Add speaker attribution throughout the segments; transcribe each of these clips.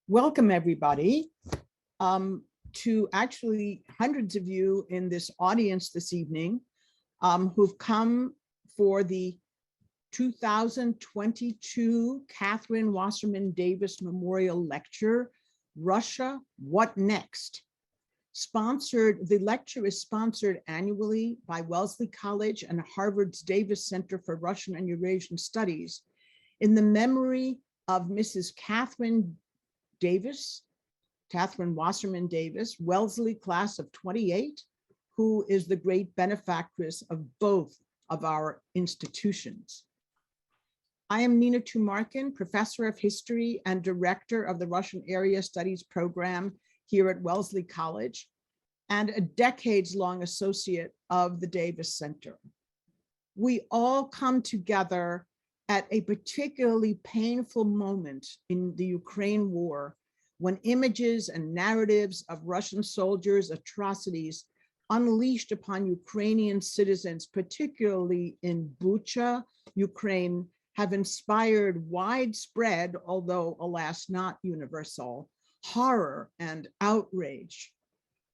Speaker 1: Welcome, everybody, to actually hundreds of you in this audience this evening who've come for the 2022 Catherine Wasserman Davis Memorial Lecture, Russia, What Next? The lecture is sponsored annually by Wellesley College and Harvard's Davis Center for Russian and Eurasian Studies in the memory of Mrs. Catherine Wasserman Davis, Wellesley class of 28, who is the great benefactress of both of our institutions. I am Nina Tumarkin, professor of history and director of the Russian Area Studies program here at Wellesley College, and a decades-long associate of the Davis Center. We all come together at a particularly painful moment in the Ukraine war, when images and narratives of Russian soldiers' atrocities unleashed upon Ukrainian citizens, particularly in Bucha, Ukraine, have inspired widespread, although alas not universal, horror and outrage.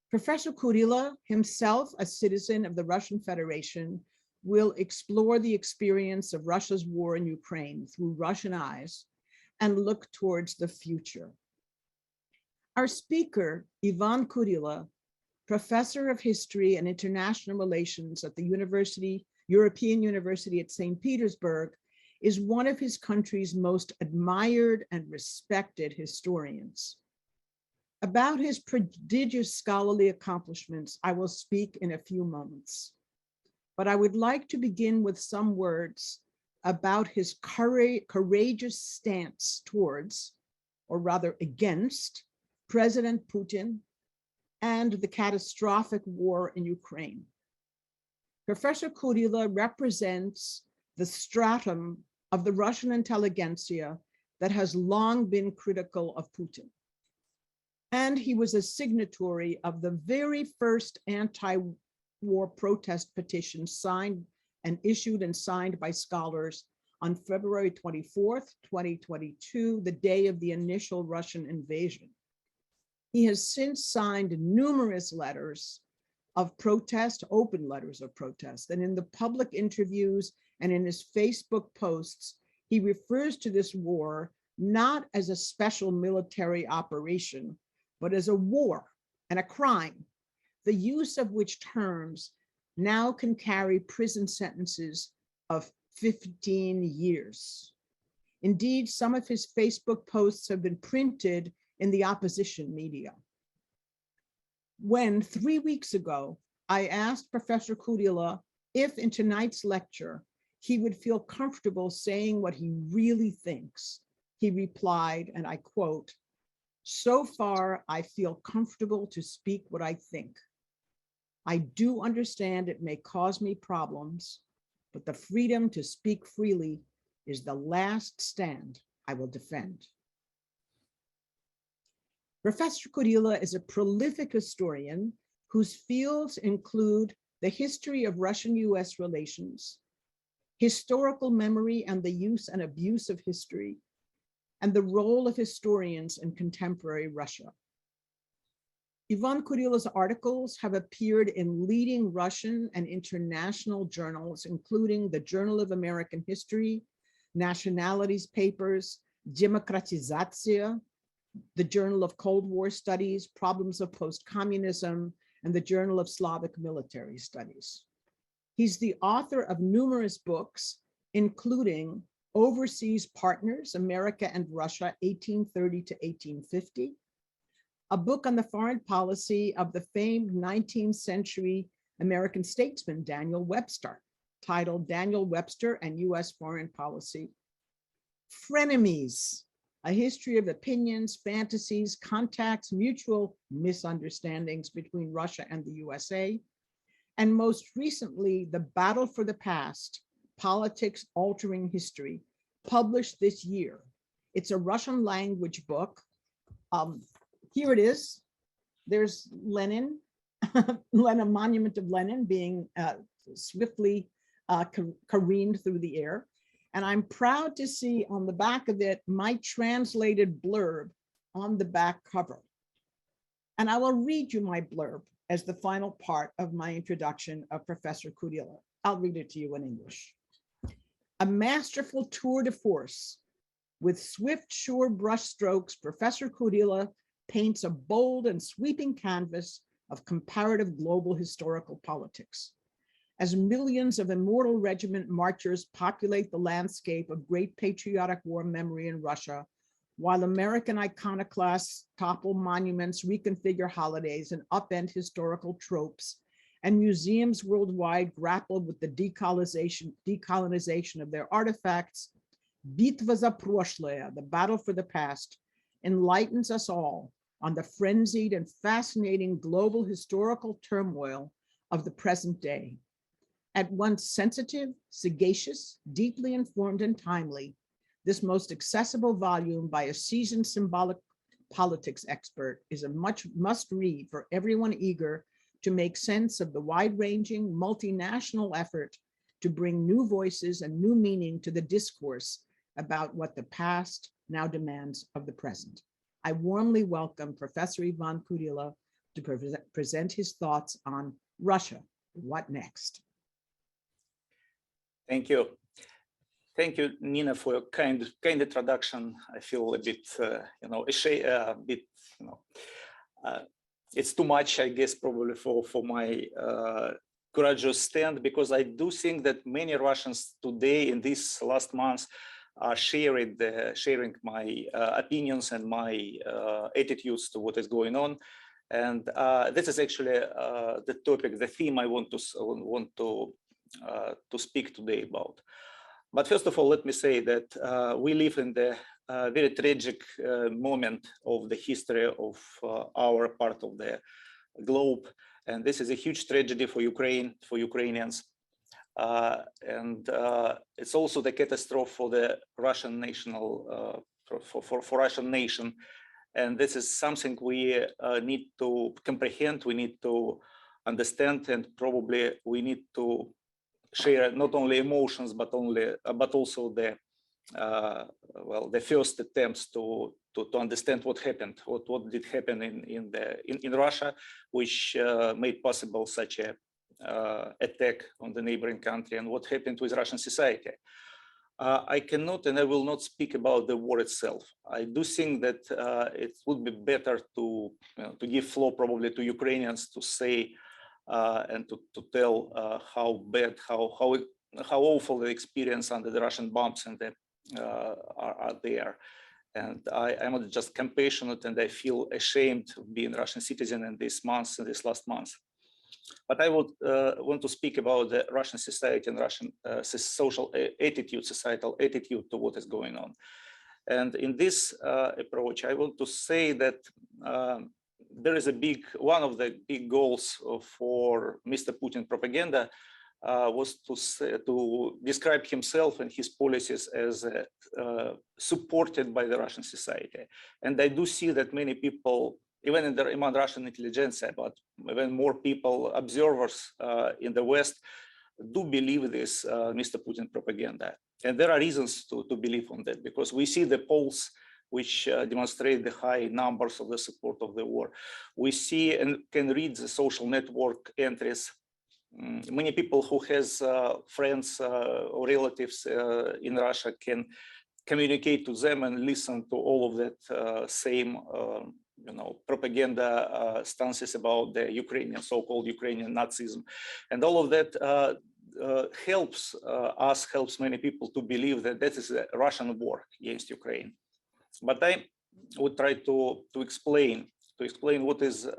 Speaker 1: Professor Kurilla, himself a citizen of the Russian Federation, will explore the experience of Russia's war in Ukraine through Russian eyes and look towards the future. Our speaker, Ivan Kurilla, professor of history and international relations at the European University at St. Petersburg, is one of his country's most admired and respected historians. About his prodigious scholarly accomplishments, I will speak in a few moments. But I would like to begin with some words about his courageous stance towards, or rather against, President Putin and the catastrophic war in Ukraine. Professor Kurilla represents the stratum of the Russian intelligentsia that has long been critical of Putin. And he was a signatory of the very first anti-war protest petition signed and issued and signed by scholars on February 24th, 2022, the day of the initial Russian invasion. He has since signed numerous letters of protest, open letters of protest, and in the public interviews and in his Facebook posts, he refers to this war not as a special military operation, but as a war and a crime, the use of which terms now can carry prison sentences of 15 years. Indeed, some of his Facebook posts have been printed in the opposition media. When 3 weeks ago, I asked Professor Kurilla if in tonight's lecture, he would feel comfortable saying what he really thinks, he replied, and I quote, "So far, I feel comfortable to speak what I think. I do understand it may cause me problems, but the freedom to speak freely is the last stand I will defend." Professor Kurilla is a prolific historian whose fields include the history of Russian-US relations, historical memory and the use and abuse of history, and the role of historians in contemporary Russia. Ivan Kurilla's articles have appeared in leading Russian and international journals, including the Journal of American History, Nationalities Papers, Demokratizatsiya, the Journal of Cold War Studies, Problems of Post-Communism, and the Journal of Slavic Military Studies. He's the author of numerous books, including Overseas Partners, America and Russia, 1830 to 1850, a book on the foreign policy of the famed 19th century American statesman Daniel Webster, titled Daniel Webster and US Foreign Policy, Frenemies, a history of opinions, fantasies, contacts, mutual misunderstandings between Russia and the USA, and most recently, The Battle for the Past, Politics Altering History, published this year. It's a Russian language book. Here it is. There's Lenin, a monument of Lenin being swiftly careened through the air. And I'm proud to see on the back of it my translated blurb on the back cover. And I will read you my blurb as the final part of my introduction of Professor Kurilla. I'll read it to you in English. A masterful tour de force. With swift, sure brushstrokes, Professor Kurilla paints a bold and sweeping canvas of comparative global historical politics. As millions of immortal regiment marchers populate the landscape of great patriotic war memory in Russia, while American iconoclasts topple monuments, reconfigure holidays, and upend historical tropes, and museums worldwide grapple with the decolonization of their artifacts, Bitva za proshloye, the battle for the past, enlightens us all on the frenzied and fascinating global historical turmoil of the present day. At once sensitive, sagacious, deeply informed, and timely, this most accessible volume by a seasoned symbolic politics expert is a must read for everyone eager to make sense of the wide-ranging multinational effort to bring new voices and new meaning to the discourse about what the past now demands of the present. I warmly welcome Professor Ivan Kurilla to present his thoughts on Russia. What next?
Speaker 2: Thank you. Thank you, Nina, for your kind introduction. I feel a bit, it's too much, I guess, probably for my courageous stand, because I do think that many Russians today in these last months are sharing my opinions and my attitudes to what is going on. And this is actually the topic, the theme I want to speak today about. But first of all, let me say that we live in the very tragic moment of the history of our part of the globe. And this is a huge tragedy for Ukraine, for Ukrainians. And it's also the catastrophe for the Russian national, for Russian nation. And this is something we need to comprehend, we need to understand, and probably we need to share not only emotions, but also the the first attempts to understand what happened, what did happen in Russia, which made possible such a attack on the neighboring country, and what happened with Russian society. I cannot and I will not speak about the war itself. I do think that it would be better to give floor probably to Ukrainians to say and to tell how bad, how awful the experience under the Russian bombs and the, are there. And I'm just compassionate, and I feel ashamed of being a Russian citizen in these months, in these last months. But I would want to speak about the Russian society and Russian social attitude, societal attitude to what is going on. And in this approach, I want to say that there is one of the big goals for Mr. Putin propaganda was to describe himself and his policies as supported by the Russian society. And I do see that many people, even among Russian intelligentsia, but even more people, observers in the West, do believe this Mr. Putin propaganda. And there are reasons to believe on that, because we see the polls which demonstrate the high numbers of the support of the war. We see and can read the social network entries. Many people who has friends or relatives in Russia can communicate to them and listen to all of that same propaganda stances about the Ukrainian, so-called Ukrainian Nazism. And all of that helps many people to believe that this is a Russian war against Ukraine. But I would try to explain what is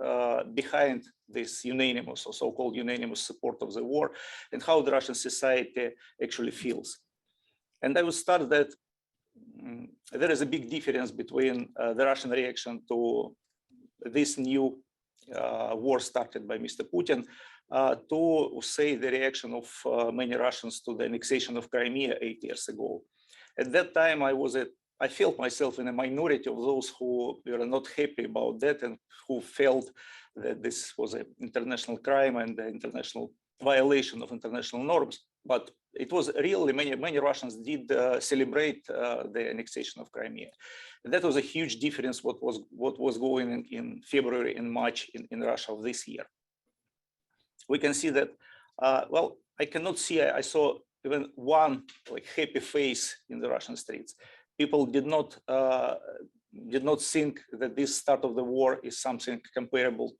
Speaker 2: behind this unanimous or so-called unanimous support of the war, and how the Russian society actually feels. And I will start that there is a big difference between the Russian reaction to this new war started by Mr. Putin to, say, the reaction of many Russians to the annexation of Crimea 8 years ago. At that time, I felt myself in a minority of those who were not happy about that and who felt that this was an international crime and an international violation of international norms. But it was really many Russians did celebrate the annexation of Crimea. And that was a huge difference what was going in February and March in Russia of this year. We can see that, well, I cannot see, I saw even one like happy face in the Russian streets. People did not think that this start of the war is something comparable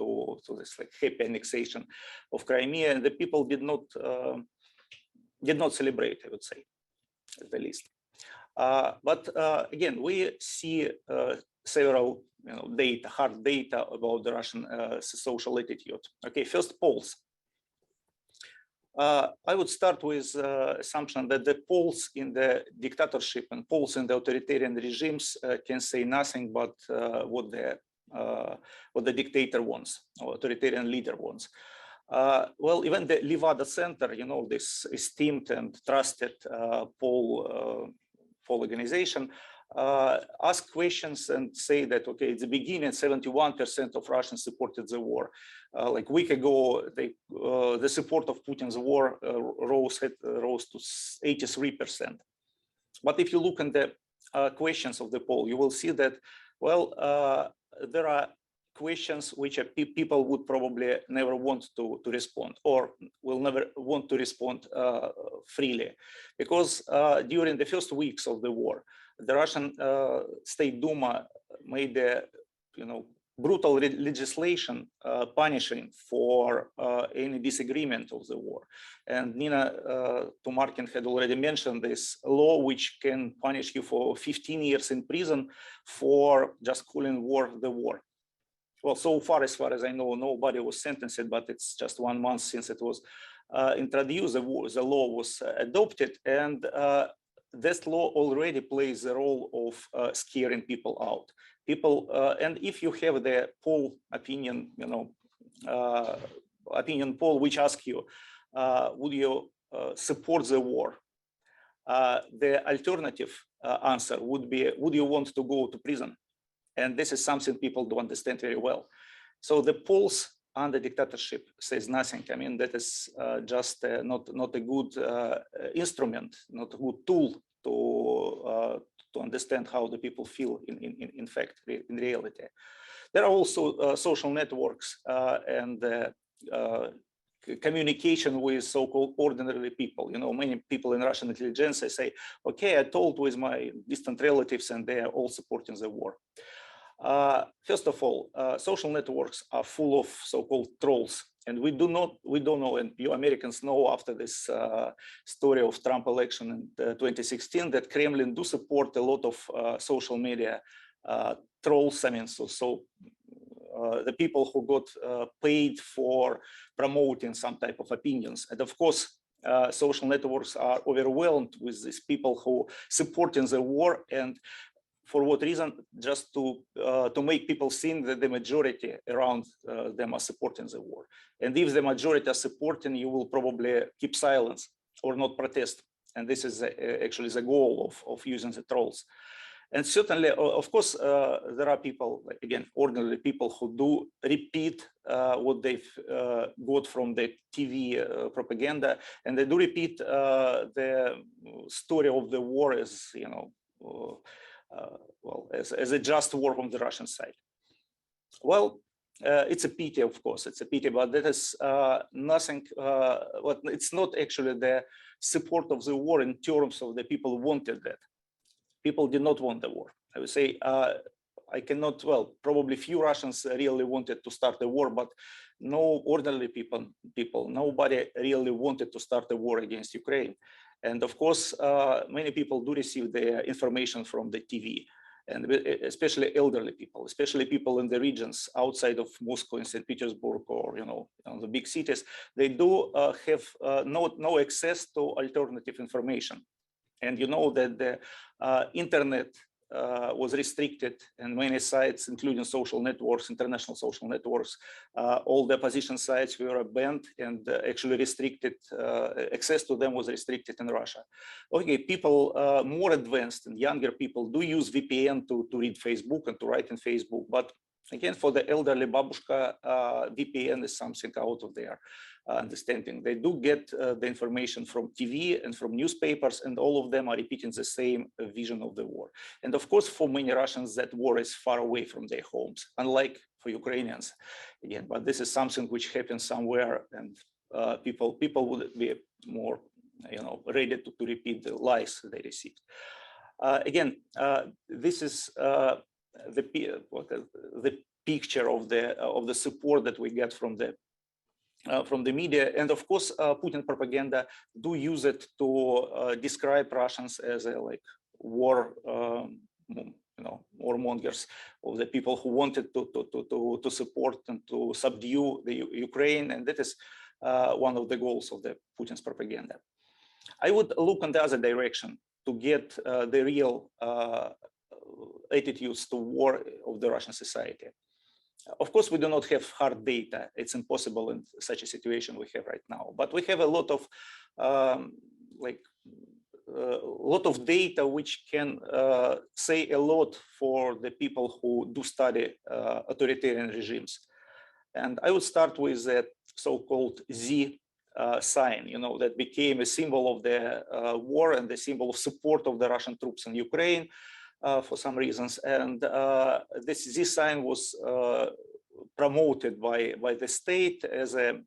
Speaker 2: to this like happy annexation of Crimea, and the people did not celebrate, I would say, at the least. But again, we see several data, hard data about the Russian social attitude. Okay, first, polls. I would start with assumption that the polls in the dictatorship and polls in the authoritarian regimes can say nothing but what the dictator wants, or authoritarian leader wants. Well, even the Levada Center, this esteemed and trusted poll organization, ask questions and say that, okay, at the beginning, 71% of Russians supported the war. Like a week ago, the support of Putin's war rose to 83%. But if you look at the questions of the poll, you will see that, well, there are questions which people would probably never want to respond, or will never want to respond freely, because during the first weeks of the war, the Russian State Duma made a brutal legislation punishing for any disagreement of the war. And Nina Tumarkin had already mentioned this law, which can punish you for 15 years in prison for just calling war the war. Well, so far as I know, nobody was sentenced, but it's just 1 month since it was introduced, the law was adopted, and this law already plays the role of scaring people out. And if you have the poll opinion, opinion poll, which asks you, would you support the war? The alternative answer would be, would you want to go to prison? And this is something people don't understand very well. So the polls under dictatorship says nothing. I mean, that is just not a good instrument, not a good tool to understand how the people feel in fact, in reality. There are also social networks and communication with so-called ordinary people. Many people in Russian intelligence, say, okay, I talked with my distant relatives and they are all supporting the war. First of all, social networks are full of so-called trolls, and we don't know, and you Americans know after this story of Trump election in 2016, that Kremlin do support a lot of social media trolls. I mean, the people who got paid for promoting some type of opinions, and of course, social networks are overwhelmed with these people who supporting the war, and for what reason? Just to make people think that the majority around them are supporting the war. And if the majority are supporting, you will probably keep silence or not protest. And this is actually the goal of using the trolls. And certainly, of course, there are people, again, ordinary people who do repeat what they've got from the TV propaganda, and they do repeat the story of the war as, well, as a just war from the Russian side. Well, it's a pity, of course, it's a pity, but that is nothing, well, it's not actually the support of the war in terms of the people who wanted that. People did not want the war. I would say, I cannot, well, probably few Russians really wanted to start the war, but no ordinary people, nobody really wanted to start a war against Ukraine. And of course, many people do receive their information from the TV, and especially elderly people, especially people in the regions outside of Moscow and St. Petersburg, or the big cities. They do have no access to alternative information. And you know that the internet was restricted, and many sites, including social networks, international social networks, all the opposition sites were banned, and actually restricted, access to them was restricted in Russia. Okay, people more advanced and younger people do use VPN to read Facebook and to write in Facebook, but Again, for the elderly babushka, VPN is something out of their understanding. They do get the information from TV and from newspapers, and all of them are repeating the same vision of the war. And of course, for many Russians, that war is far away from their homes, unlike for Ukrainians, again. But this is something which happens somewhere, and people would be more, ready to repeat the lies they received. Again, this is the picture of the support that we get from the media, and of course, Putin propaganda do use it to describe Russians as a war, warmongers, of the people who wanted to support and to subdue the Ukraine, and that is one of the goals of the Putin's propaganda. I would look in the other direction to get the real attitudes to war of the Russian society. Of course, we do not have hard data. It's impossible in such a situation we have right now. But we have a lot of data which can say a lot for the people who do study authoritarian regimes. And I would start with that so-called Z sign, that became a symbol of the war and the symbol of support of the Russian troops in Ukraine for some reasons. And this sign was promoted by the state as a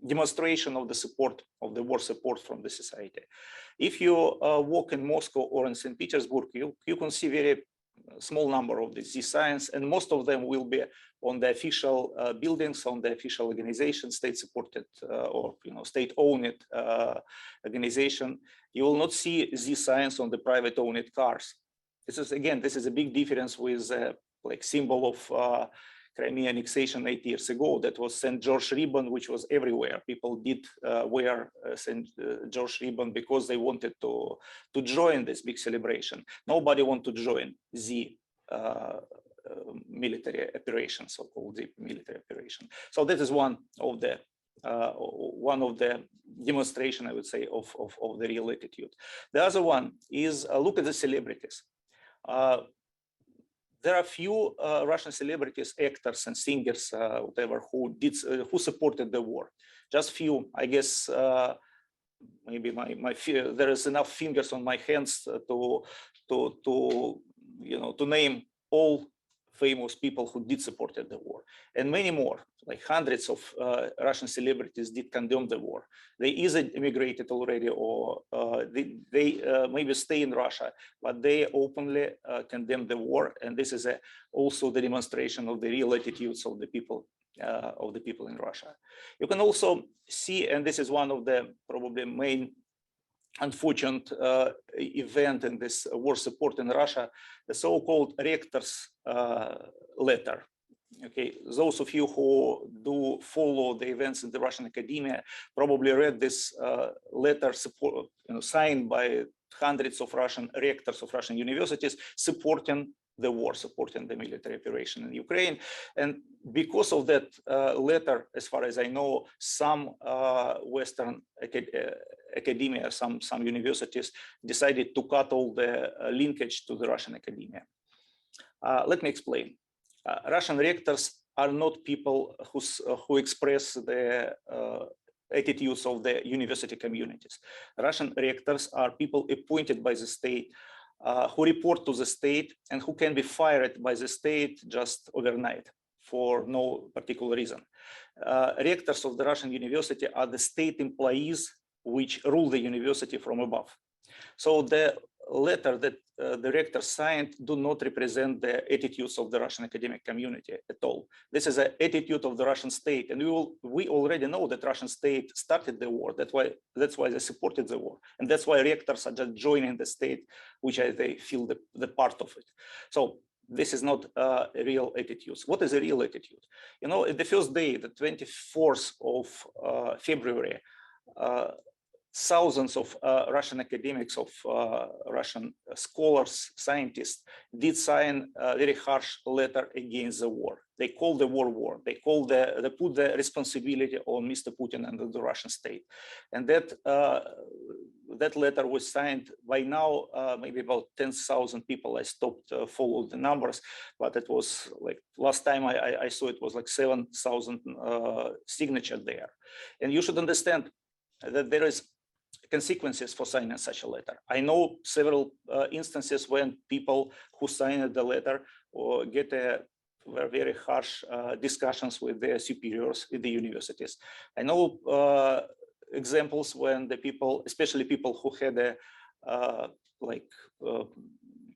Speaker 2: demonstration of the support, of the war support from the society. If you walk in Moscow or in St. Petersburg, you can see very small number of these signs, and most of them will be on the official buildings, on the official organization, state-supported or state-owned organization. You will not see these signs on the private-owned cars. This is a big difference with symbol of Crimea annexation 8 years ago. That was St. George ribbon, which was everywhere. People did wear St. George ribbon because they wanted to join this big celebration. Nobody wanted to join the military operation, so-called deep military operation. So that is one of the demonstration, I would say, of the real attitude. The other one is look at the celebrities. There are few Russian celebrities, actors and singers, whatever, who supported the war. Just few, I guess. Maybe there is enough fingers on my hands to name all famous people who did support the war, and many more, like hundreds of Russian celebrities did condemn the war. They either immigrated already, or they maybe stay in Russia, but they openly condemn the war, and this is also the demonstration of the real attitudes of the people in Russia. You can also see, and this is one of the probably main unfortunate event in this war support in Russia, the so-called rector's letter. Okay, those of you who do follow the events in the Russian academia probably read this letter signed by hundreds of Russian rectors of Russian universities supporting the war, supporting the military operation in Ukraine. And because of that letter, as far as I know, some Western academia, some universities decided to cut all the linkage to the Russian academia. Let me explain. Russian rectors are not people who express the attitudes of the university communities. Russian rectors are people appointed by the state, who report to the state and who can be fired by the state just overnight for no particular reason. Rectors of the Russian university are the state employees which rule the university from above. So the letter that the rector signed do not represent the attitudes of the Russian academic community at all. This is an attitude of the Russian state, and we already know that Russian state started the war. That's why they supported the war, and that's why rectors are just joining the state, which they feel the part of it. So this is not a real attitude. What is a real attitude? The first day, the 24th of February, thousands of Russian academics, of Russian scholars, scientists did sign a very harsh letter against the war. They called the war. They put the responsibility on Mr. Putin and the Russian state. And that that letter was signed. By now, maybe about 10,000 people. I stopped follow the numbers, but it was like last time I saw it was like 7,000 signature there. And you should understand that there is consequences for signing such a letter. I know several instances when people who signed the letter or get were very harsh discussions with their superiors in the universities. I know examples when the people, especially people who had a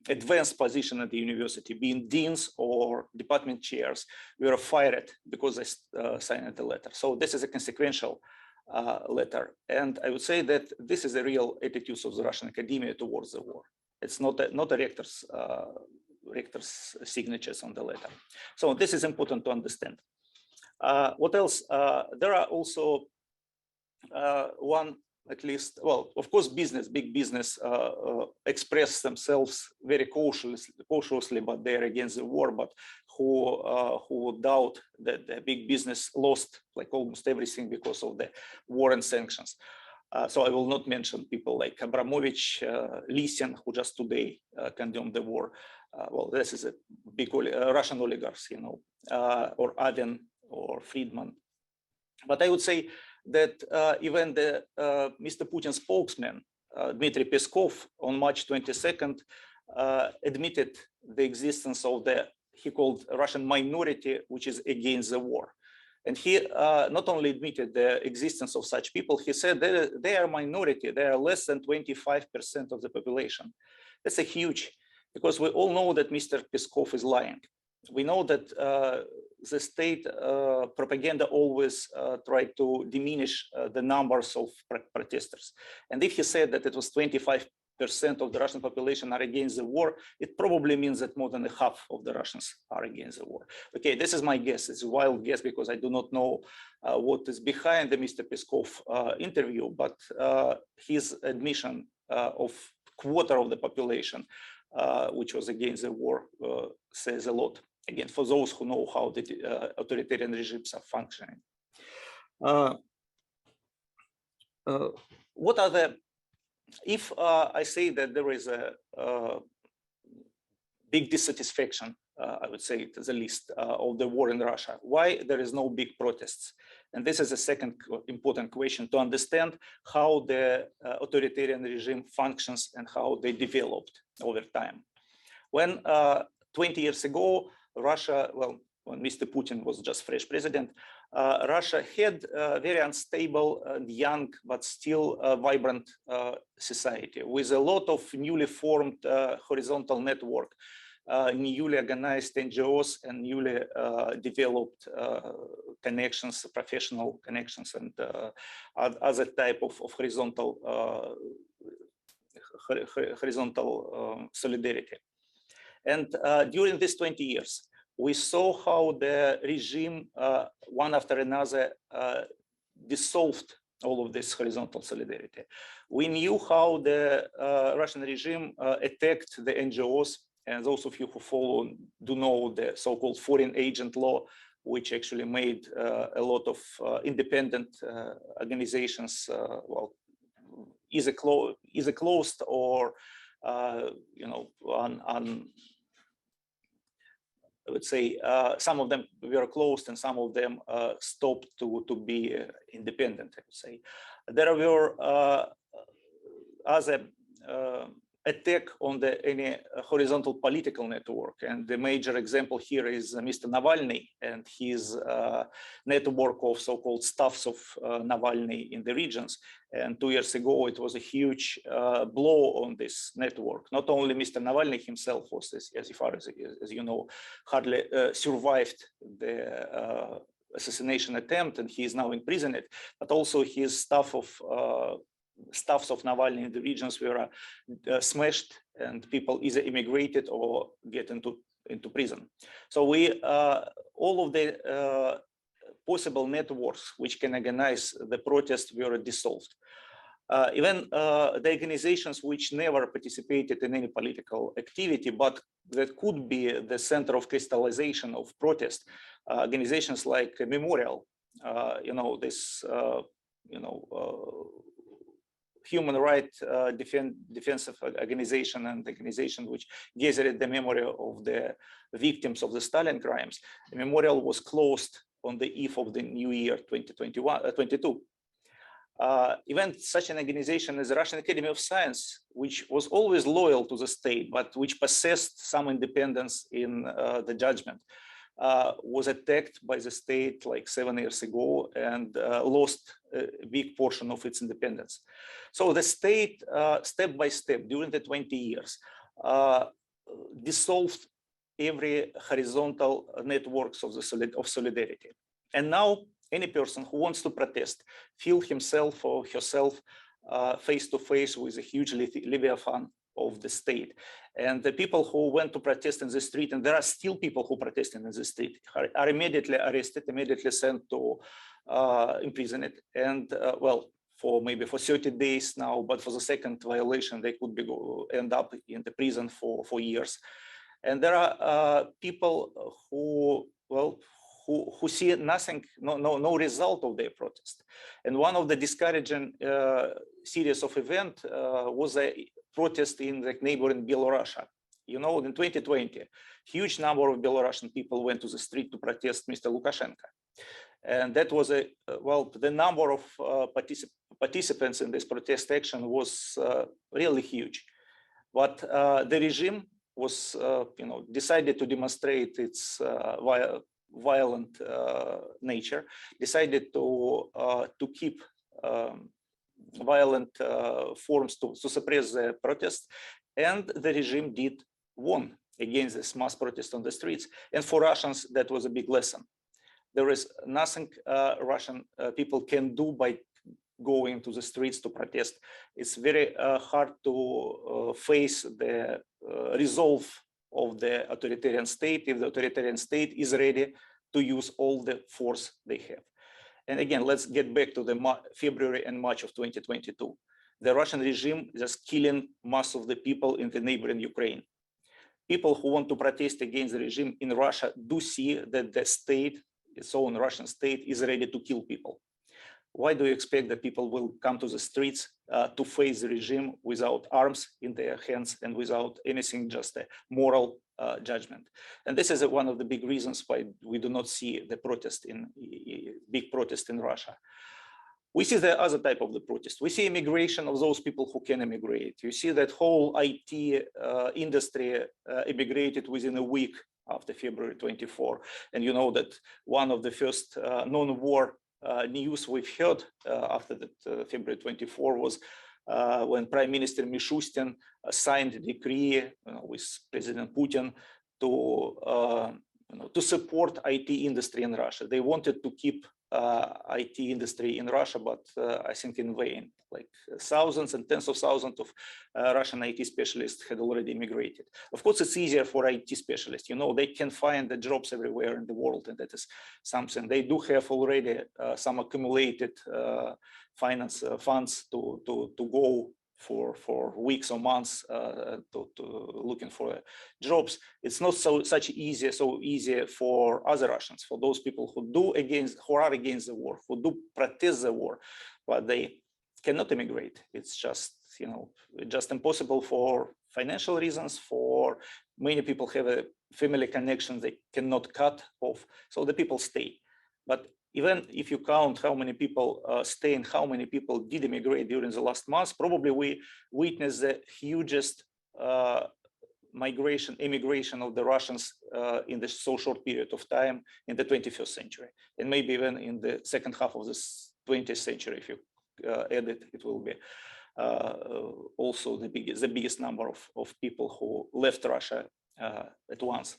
Speaker 2: advanced position at the university, being deans or department chairs, were fired because they signed the letter. So this is a consequential letter. And I would say that this is a real attitude of the Russian academia towards the war. It's not a rector's signatures on the letter. So this is important to understand. What else? There are also one, at least, well, of course, big business express themselves very cautiously, but they're against the war, but who doubt that the big business lost like almost everything because of the war and sanctions. So I will not mention people like Abramovich, Lysin, who just today condemned the war. Well, this is a big Russian oligarchs, you know, or Avin or Friedman. But I would say that even the Mr. Putin spokesman, Dmitry Peskov, on March 22nd, admitted the existence of the, he called Russian minority, which is against the war. And he not only admitted the existence of such people, he said that they are minority, they are less than 25% of the population. That's a huge, because we all know that Mr. Peskov is lying. We know that the state propaganda always tried to diminish the numbers of protesters. And if he said that it was 25% of the Russian population are against the war, it probably means that more than half of the Russians are against the war. Okay, this is my guess. It's a wild guess because I do not know what is behind the Mr. Peskov interview, but his admission of quarter of the population which was against the war says a lot. Again, for those who know how the authoritarian regimes are functioning. What are the, if I say that there is a big dissatisfaction, I would say it is the least, of the war in Russia, why there is no big protests? And this is a second important question to understand how the authoritarian regime functions and how they developed over time. When 20 years ago, Russia, well, when Mr. Putin was just fresh president, Russia had a very unstable and young, but still vibrant society with a lot of newly formed horizontal network, newly organized NGOs and newly developed connections, professional connections, and other type of horizontal solidarity. And during these 20 years, we saw how the regime, one after another, dissolved all of this horizontal solidarity. We knew how the Russian regime attacked the NGOs, and those of you who follow do know the so-called foreign agent law, which actually made a lot of independent organizations, well, either closed or, you know, I would say some of them were closed and some of them stopped to be independent, I would say. There were other attack on any horizontal political network. And the major example here is Mr. Navalny and his network of so-called staffs of Navalny in the regions. And 2 years ago, it was a huge blow on this network. Not only Mr. Navalny himself was, as far as you know, hardly survived the assassination attempt, and he is now imprisoned, but also his staffs of Navalny in the regions were smashed, and people either immigrated or get into prison. So we all of the possible networks which can organize the protest were dissolved. Even the organizations which never participated in any political activity, but that could be the center of crystallization of protest, organizations like Memorial, you know, this, you know, human rights defensive organization and organization which gathered the memory of the victims of the Stalin crimes. The memorial was closed on the eve of the new year 2022. Even such an organization as the Russian Academy of Science, which was always loyal to the state, but which possessed some independence in the judgment, was attacked by the state like 7 years ago and lost a big portion of its independence. So the state, step by step, during the 20 years, dissolved every horizontal networks of solidarity. And now any person who wants to protest feel himself or herself face to face with a huge leviathan of the state. And the people who went to protest in the street, and there are still people who protest in the street, are immediately arrested, immediately sent to imprisoned. And well, for maybe for 30 days now, but for the second violation, they could end up in the prison for years. And there are people who, well, who see nothing, no result of their protest. And one of the discouraging series of events was a protest in the neighboring Belarus. You know, in 2020, huge number of Belarusian people went to the street to protest Mr. Lukashenko. And that was well, the number of participants in this protest action was really huge. But the regime was, decided to demonstrate its violent nature, decided to keep violent forms to suppress the protests, and the regime did won against this mass protest on the streets. And for Russians, that was a big lesson. There is nothing Russian people can do by going to the streets to protest. It's very hard to face the resolve of the authoritarian state if the authoritarian state is ready to use all the force they have. And again, let's get back to the February and March of 2022. The Russian regime is just killing mass of the people in the neighboring Ukraine. People who want to protest against the regime in Russia do see that the state, its own Russian state, is ready to kill people. Why do you expect that people will come to the streets to face the regime without arms in their hands and without anything, just a moral judgment? And this is one of the big reasons why we do not see the big protest in Russia. We see the other type of the protest. We see immigration of those people who can immigrate. You see that whole IT industry immigrated within a week after February 24. And you know that one of the first non-war news we've heard after that February 24 was when Prime Minister Mishustin signed a decree with President Putin to support IT industry in Russia. They wanted to keep IT industry in Russia, but I think in vain. Like thousands and tens of thousands of Russian IT specialists had already immigrated. Of course, it's easier for IT specialists. You know, they can find the jobs everywhere in the world, and that is something. They do have already some accumulated finance funds to go for weeks or months to looking for jobs. It's not so easy for other Russians, for those people who are against the war, who do protest the war, but they cannot immigrate. It's just, just impossible for financial reasons. For many people have a family connection they cannot cut off, so the people stay. But even if you count how many people stay and how many people did immigrate during the last months, probably we witnessed the hugest immigration of the Russians in this so short period of time in the 21st century, and maybe even in the second half of this 20th century. If you add it, it will be also the biggest number of people who left Russia at once.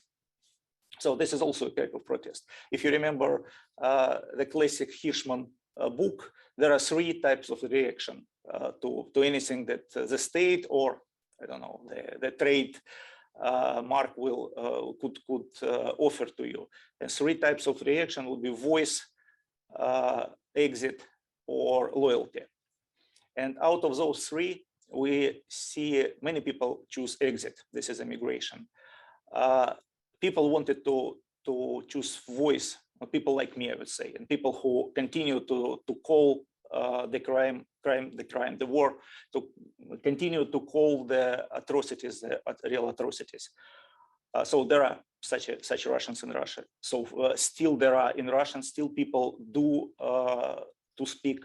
Speaker 2: So this is also a type of protest. If you remember the classic Hirschman book, there are three types of reaction to anything that the state or, I don't know, the trade mark could offer to you. And three types of reaction would be voice, exit, or loyalty. And out of those three, we see many people choose exit. This is immigration. People wanted to choose voice, people like me, I would say, and people who continue to call the war, to continue to call the atrocities real atrocities. So there are such Russians in Russia. So still there are in Russian, still people do to speak,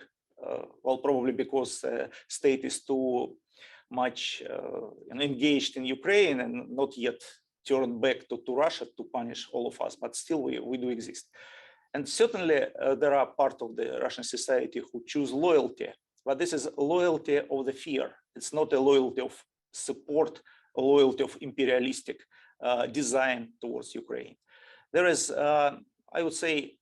Speaker 2: well, probably because state is too much engaged in Ukraine and not yet turned back to Russia to punish all of us, but still we do exist. And certainly there are part of the Russian society who choose loyalty, but this is loyalty of the fear. It's not a loyalty of support, a loyalty of imperialistic design towards Ukraine. There is, I would say,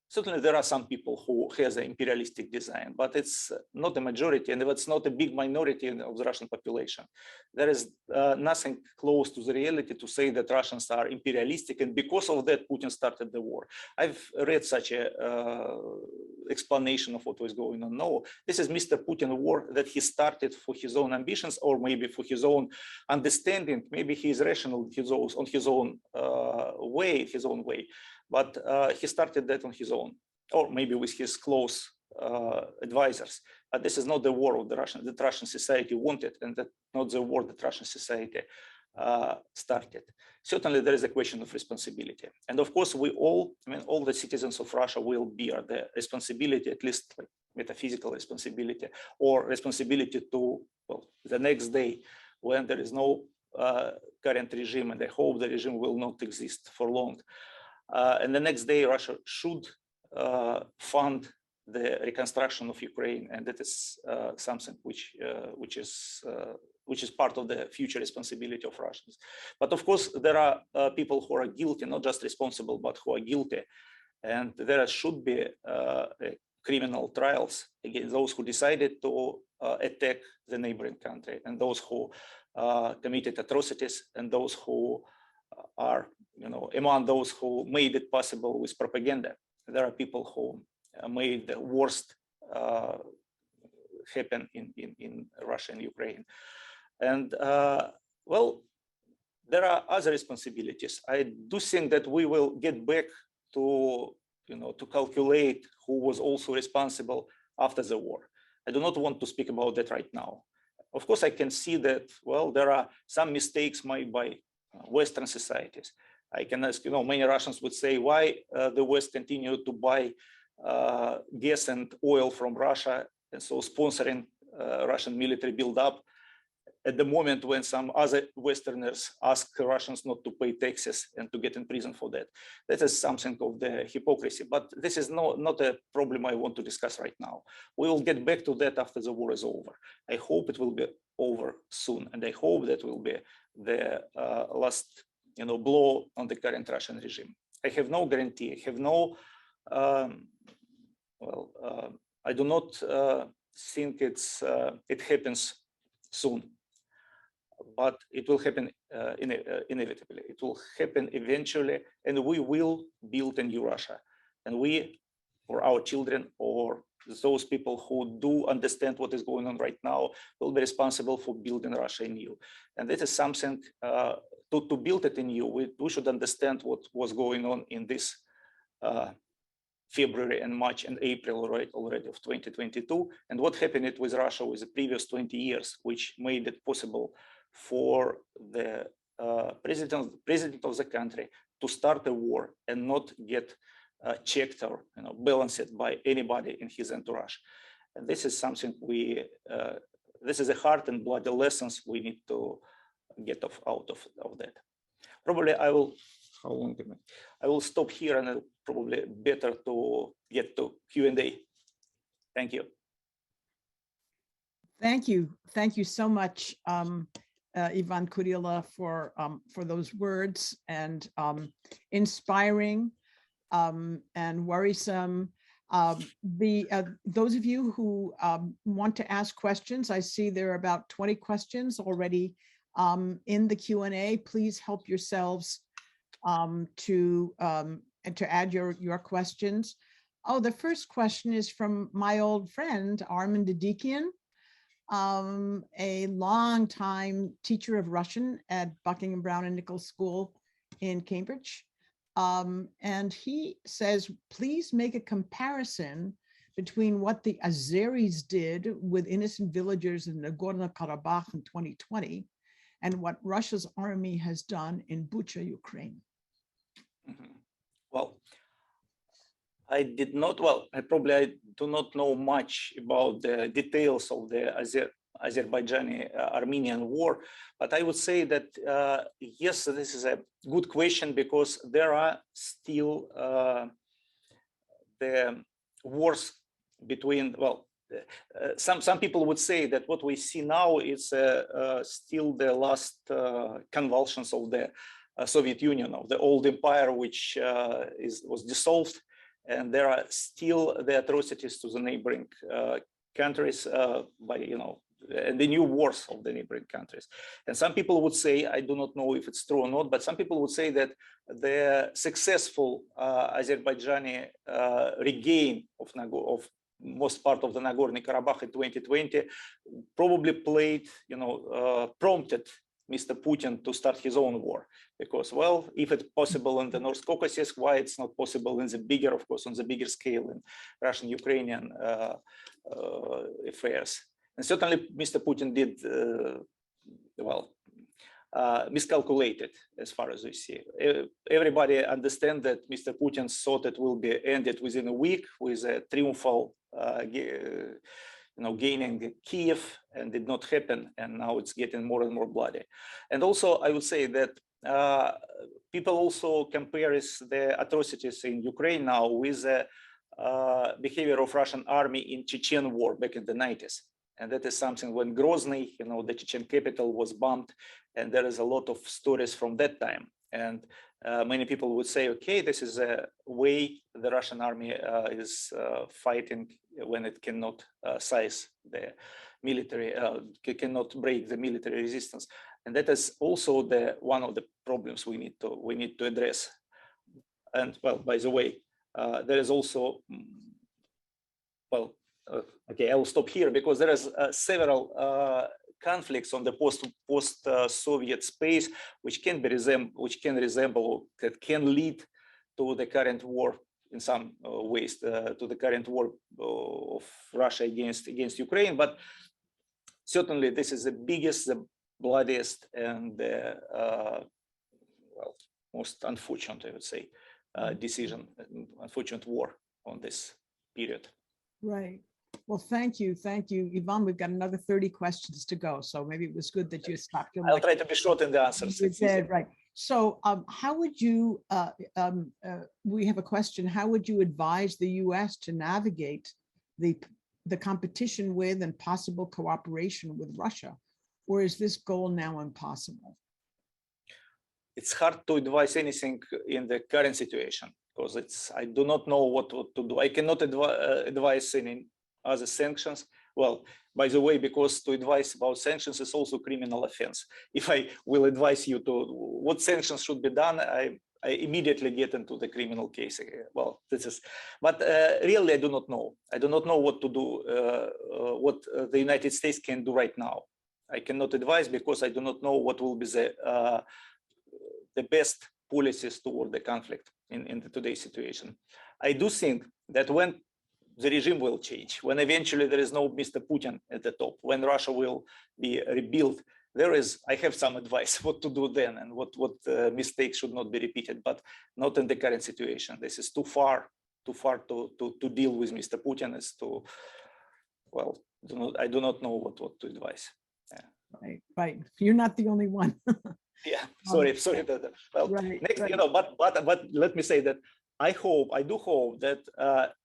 Speaker 2: certainly there are some people who has an imperialistic design, but it's not a majority, and it's not a big minority of the Russian population. There is nothing close to the reality to say that Russians are imperialistic, and because of that, Putin started the war. I've read such a explanation of what was going on. No, this is Mr. Putin war that he started for his own ambitions, or maybe for his own understanding. Maybe he is rational on his own way. But he started that on his own, or maybe with his close advisors. But this is not the war of the Russian society wanted, and that's not the war that Russian society started. Certainly, there is a question of responsibility, and of course, we all, all the citizens of Russia will bear the responsibility, at least like metaphysical responsibility, or responsibility to, well, the next day when there is no current regime, and I hope the regime will not exist for long. And the next day, Russia should fund the reconstruction of Ukraine, and that is something which is part of the future responsibility of Russians. But of course, there are people who are guilty, not just responsible, but who are guilty, and there should be criminal trials against those who decided to attack the neighboring country, and those who committed atrocities, and those who are, among those who made it possible with propaganda. There are people who made the worst happen in Russia and Ukraine. And well, there are other responsibilities. I do think that we will get back to, to calculate who was also responsible after the war. I do not want to speak about that right now. Of course, I can see that, well, there are some mistakes made by Western societies. I can ask, many Russians would say, why the West continued to buy gas and oil from Russia, and so sponsoring Russian military build-up at the moment when some other Westerners ask Russians not to pay taxes and to get in prison for that. That is something of the hypocrisy, but this is not a problem I want to discuss right now. We will get back to that after the war is over. I hope it will be over soon, and I hope that will be the last blow on the current Russian regime. I have no guarantee. I have no, I do not think it happens soon, but it will happen inevitably. It will happen eventually, and we will build a new Russia. And we, or our children, or those people who do understand what is going on right now, will be responsible for building Russia anew. And this is something, to build it anew, we should understand what was going on in this February and March and April already of 2022, and what happened with Russia with the previous 20 years, which made it possible for the president of the country to start a war and not get checked or balanced by anybody in his entourage. And this is something this is a hard and bloody lessons we need to get out of that. Probably I will, how long am I will stop here, and it'll probably better to get to Q&A. Thank you.
Speaker 1: Thank you. Thank you so much, Ivan Kurilla, for those words, and inspiring and worrisome. Those of you who want to ask questions, I see there are about 20 questions already in the Q&A. Please help yourselves to add your questions. Oh, the first question is from my old friend, Armin Dedekian, a long-time teacher of Russian at Buckingham Brown and Nichols School in Cambridge. And he says, please make a comparison between what the Azeris did with innocent villagers in Nagorno-Karabakh in 2020 and what Russia's army has done in Bucha, Ukraine?
Speaker 2: Well, I do not know much about the details of the Azerbaijani-Armenian war, but I would say that, yes, this is a good question because there are still the wars between, some people would say that what we see now is still the last convulsions of the Soviet Union, of the old empire, which was dissolved. And there are still the atrocities to the neighboring countries and the new wars of the neighboring countries. And some people would say, I do not know if it's true or not, but some people would say that the successful Azerbaijani regain of most part of the Nagorno-Karabakh in 2020 probably prompted Mr. Putin to start his own war, because, well, if it's possible in the North Caucasus, why it's not possible in the bigger, of course, on the bigger scale in Russian-Ukrainian affairs. And certainly Mr. Putin did, miscalculated as far as we see. Everybody understands that Mr. Putin thought it will be ended within a week with a triumphal gaining Kiev, and did not happen, and now it's getting more and more bloody. And also, I would say that people also compare the atrocities in Ukraine now with the behavior of Russian army in Chechen war back in the 90s. And that is something when Grozny, the Chechen capital, was bombed, and there is a lot of stories from that time. And many people would say, okay, this is a way the Russian army is fighting when it cannot seize the military, cannot break the military resistance. And that is also one of the problems we need to address. And well, by the way, there is also, okay, I will stop here because there is several conflicts on the post-Soviet space, which can lead to the current war in some ways, to the current war of Russia against Ukraine. But certainly, this is the biggest, the bloodiest, and the most unfortunate, I would say, decision, unfortunate war on this period.
Speaker 1: Right. Well, thank you. Thank you, Ivan. We've got another 30 questions to go. So maybe it was good that you stopped.
Speaker 2: I'll try to be short in the answers.
Speaker 1: You did, right. So how would you, we have a question, how would you advise the US to navigate the competition with and possible cooperation with Russia? Or is this goal now impossible?
Speaker 2: It's hard to advise anything in the current situation because I do not know what to do. I cannot advise any other sanctions. Well, by the way, because to advise about sanctions is also criminal offense. If I will advise you to what sanctions should be done, I immediately get into the criminal case. Well, but really, I do not know. I do not know what to do, what the United States can do right now. I cannot advise because I do not know what will be the best policies toward the conflict in today's situation. I do think that when the regime will change, when eventually there is no Mr. Putin at the top, when Russia will be rebuilt, I have some advice what to do then and what mistakes should not be repeated, but not in the current situation. This is too far to deal with Mr. Putin. I do not know what to advise. Yeah.
Speaker 1: Right. You're not the only one.
Speaker 2: Yeah, sorry. Well,
Speaker 1: right,
Speaker 2: next,
Speaker 1: right.
Speaker 2: But let me say that I do hope that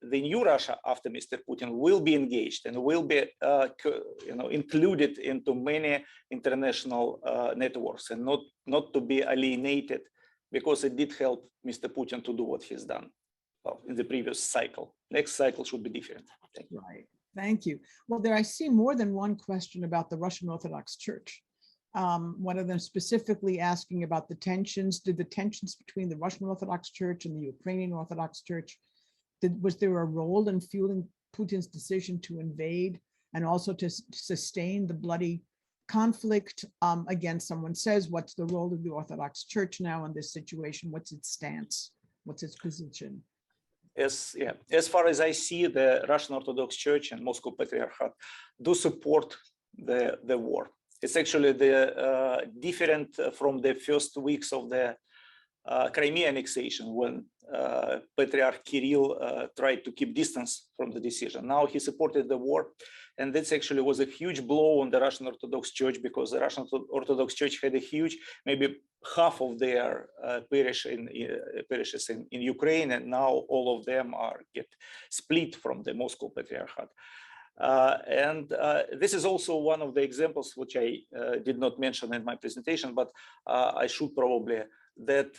Speaker 2: the new Russia after Mr. Putin will be engaged and will be, included into many international networks and not to be alienated, because it did help Mr. Putin to do what he's done in the previous cycle. Next cycle should be different. Thank you.
Speaker 1: Right. Thank you. Well, I see more than one question about the Russian Orthodox Church. One of them specifically asking about the tensions. Did the tensions between the Russian Orthodox Church and the Ukrainian Orthodox Church, was there a role in fueling Putin's decision to invade and also to sustain the bloody conflict? Again, someone says, what's the role of the Orthodox Church now in this situation? What's its stance? What's its position?
Speaker 2: as far as I see, the Russian Orthodox Church and Moscow Patriarchate do support the war. It's actually different from the first weeks of the Crimea annexation, when Patriarch Kirill tried to keep distance from the decision. Now he supported the war, and this actually was a huge blow on the Russian Orthodox Church, because the Russian Orthodox Church had a huge, maybe half of their parishes in Ukraine, and now all of them get split from the Moscow Patriarchate. This is also one of the examples which I did not mention in my presentation, but I should probably, that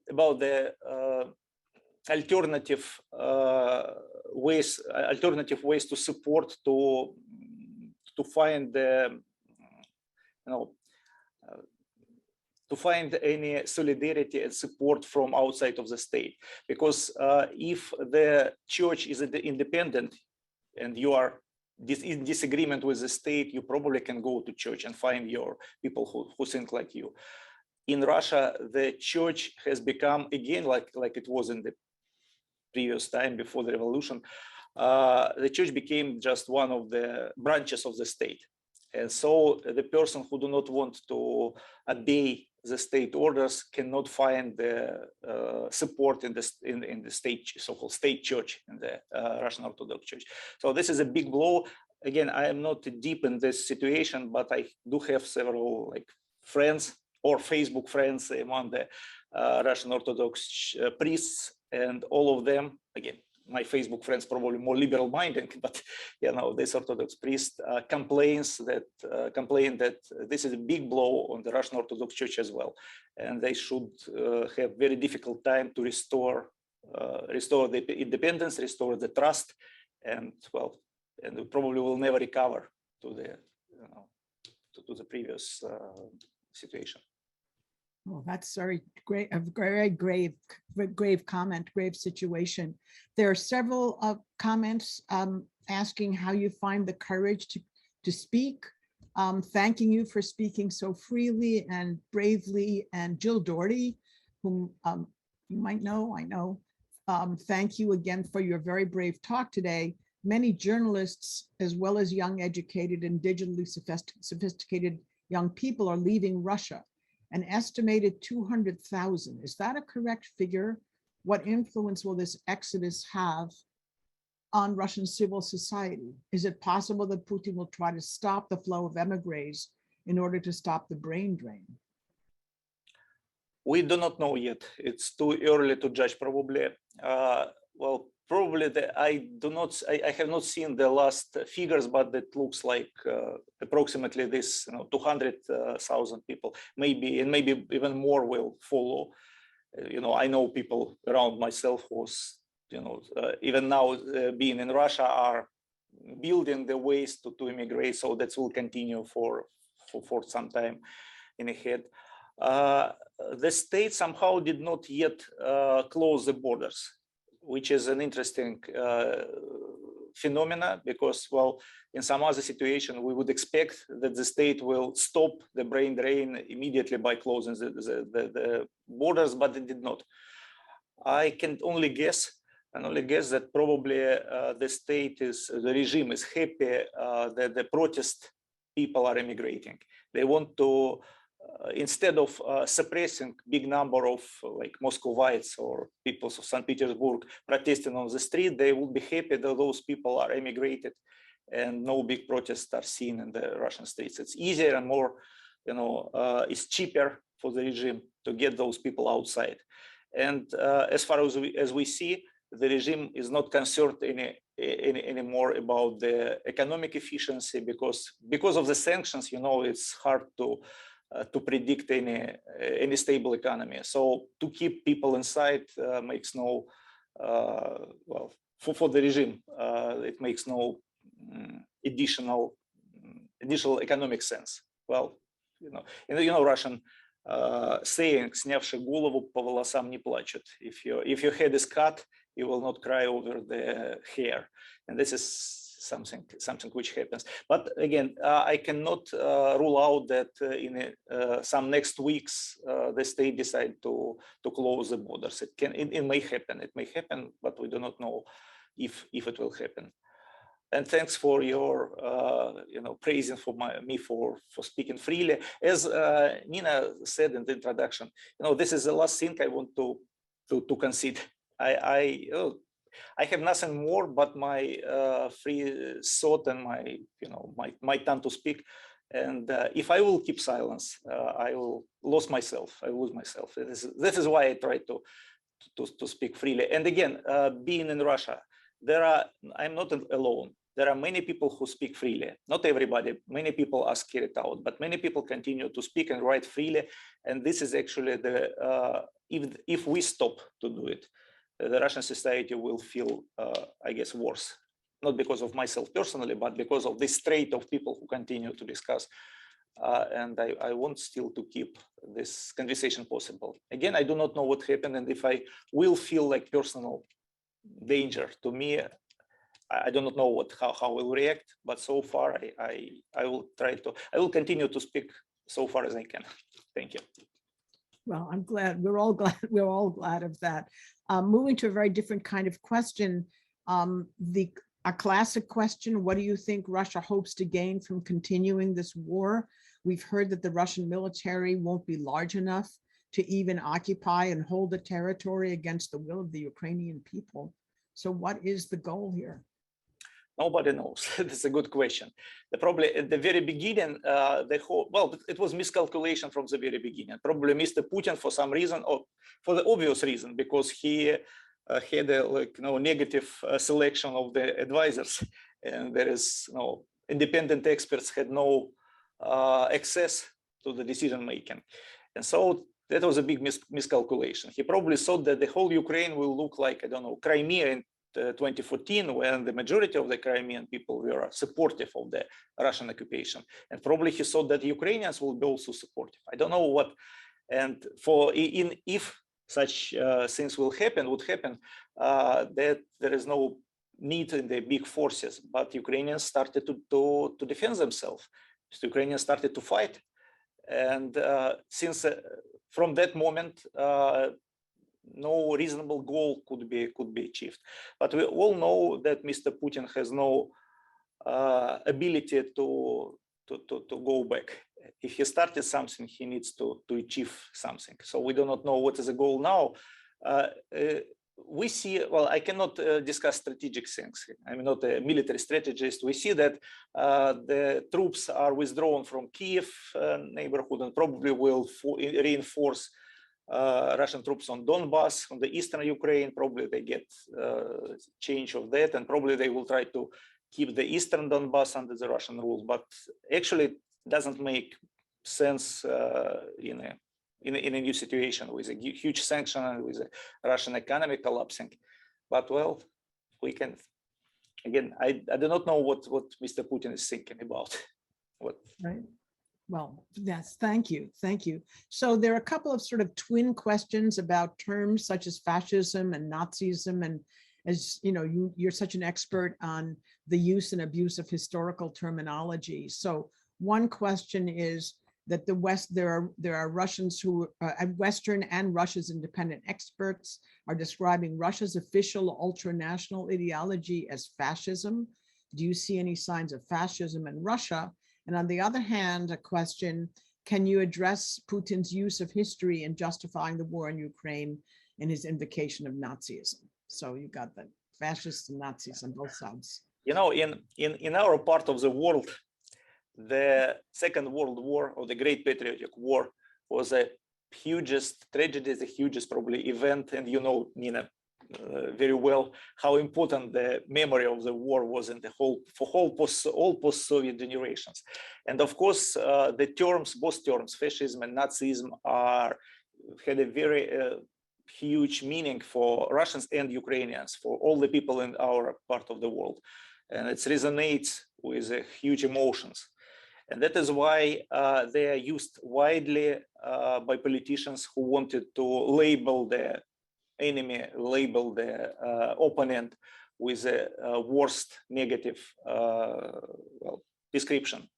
Speaker 2: about the alternative ways to support, to find the to find any solidarity and support from outside of the state. Because if the church is independent and you are in disagreement with the state, you probably can go to church and find your people who think like you. In Russia, the church has become, again, like it was in the previous time before the revolution, the church became just one of the branches of the state. And so the person who do not want to obey the state orders cannot find the support in the state, so-called state church, in the Russian Orthodox Church. So this is a big blow. Again, I am not deep in this situation, but I do have several friends or Facebook friends among the Russian Orthodox priests, and all of them, again, my Facebook friends probably more liberal-minded, but this Orthodox priest complain that this is a big blow on the Russian Orthodox Church as well, and they should have very difficult time to restore the independence, restore the trust, and we probably will never recover to the previous situation.
Speaker 1: Well, that's very great, a very grave comment, grave situation. There are several comments asking how you find the courage to speak, thanking you for speaking so freely and bravely. And Jill Doherty, whom you might know, I know, thank you again for your very brave talk today. Many journalists, as well as young, educated, and digitally sophisticated young people are leaving Russia. An estimated 200,000. Is that a correct figure? What influence will this exodus have on Russian civil society? Is it possible that Putin will try to stop the flow of emigres in order to stop the brain drain?
Speaker 2: We do not know yet. It's too early to judge, probably. Probably I have not seen the last figures, but it looks like approximately this 200,000 people, maybe even more will follow. I know people around myself who's even now being in Russia are building the ways to immigrate, so that will continue for some time in ahead. The state somehow did not yet close the borders, which is an interesting phenomena, because, in some other situation, we would expect that the state will stop the brain drain immediately by closing the borders, but it did not. I can only guess that probably the regime is happy that the protest people are immigrating. They want to, instead of suppressing big number of Muscovites or people of St. Petersburg protesting on the street, they will be happy that those people are emigrated and no big protests are seen in the Russian streets. It's easier and more, it's cheaper for the regime to get those people outside. And as far as we see, the regime is not concerned anymore about the economic efficiency, because of the sanctions. It's hard to predict any stable economy. So to keep people inside makes no, for the regime, it makes no additional economic sense. Russian saying, снявши голову по волосам не плачут. If your head is cut, you will not cry over the hair. And this is something which happens. But again, I cannot rule out that in some next weeks the state decide to close the borders. It may happen, but we do not know if it will happen. And thanks for your praising for me for speaking freely. As Nina said in the introduction, this is the last thing I want to concede. I have nothing more but my free thought and my time to speak. And if I will keep silence, I will lose myself. This is why I try to speak freely. And again, being in Russia, I'm not alone. There are many people who speak freely. Not everybody. Many people are scared out, but many people continue to speak and write freely. And this is actually if we stop to do it, the Russian society will feel, I guess, worse. Not because of myself personally, but because of this trait of people who continue to discuss. And I want still to keep this conversation possible. Again, I do not know what happened, and if I will feel like personal danger to me, I do not know how I will react. But so far, I will continue to speak so far as I can. Thank you.
Speaker 1: Well, I'm glad. We're all glad of that. Moving to a very different kind of question, a classic question: what do you think Russia hopes to gain from continuing this war? We've heard that the Russian military won't be large enough to even occupy and hold the territory against the will of the Ukrainian people. So, what is the goal here?
Speaker 2: Nobody knows. That's a good question. Probably at the very beginning, it was miscalculation from the very beginning. Probably Mr. Putin, for some reason, or for the obvious reason, because he had a negative selection of the advisors, and there is independent experts had no access to the decision making, and so that was a big miscalculation. He probably thought that the whole Ukraine will look like, I don't know, Crimea in 2014, when the majority of the Crimean people were supportive of the Russian occupation, and probably he thought that the Ukrainians will be also supportive. I don't know what, and if such things would happen, that there is no need in the big forces, but Ukrainians started to defend themselves. So Ukrainians started to fight, and since from that moment, no reasonable goal could be achieved. But we all know that Mr. Putin has no ability to go back. If he started something, he needs to achieve something. So we do not know what is the goal now. We see, well, I cannot discuss strategic things. I'm not a military strategist. We see that the troops are withdrawn from Kiev neighborhood and probably will reinforce Russian troops on Donbass, on the eastern Ukraine. Probably they get change of that, and probably they will try to keep the eastern Donbass under the Russian rule. But actually, it doesn't make sense in a new situation with a huge sanction and with the Russian economy collapsing. But well, we can. Again, I do not know what Mr. Putin is thinking about. What?
Speaker 1: Right. Well, yes, thank you. So there are a couple of sort of twin questions about terms such as fascism and Nazism. And as you know, you're such an expert on the use and abuse of historical terminology. So one question is that there are Russians who, Western and Russia's independent experts are describing Russia's official ultranational ideology as fascism. Do you see any signs of fascism in Russia? And on the other hand, a question, can you address Putin's use of history in justifying the war in Ukraine and his invocation of Nazism? So you got the fascists and Nazis on both sides.
Speaker 2: You know, in our part of the world, the Second World War, or the Great Patriotic War, was the hugest tragedy, the hugest probably event. And you know, Nina, very well how important the memory of the war was in the whole all post-Soviet generations. And of course, the terms, both terms, fascism and Nazism, had a very huge meaning for Russians and Ukrainians, for all the people in our part of the world, and it resonates with huge emotions. And that is why they are used widely by politicians who wanted to label the enemy, label the opponent with a worst negative well, description.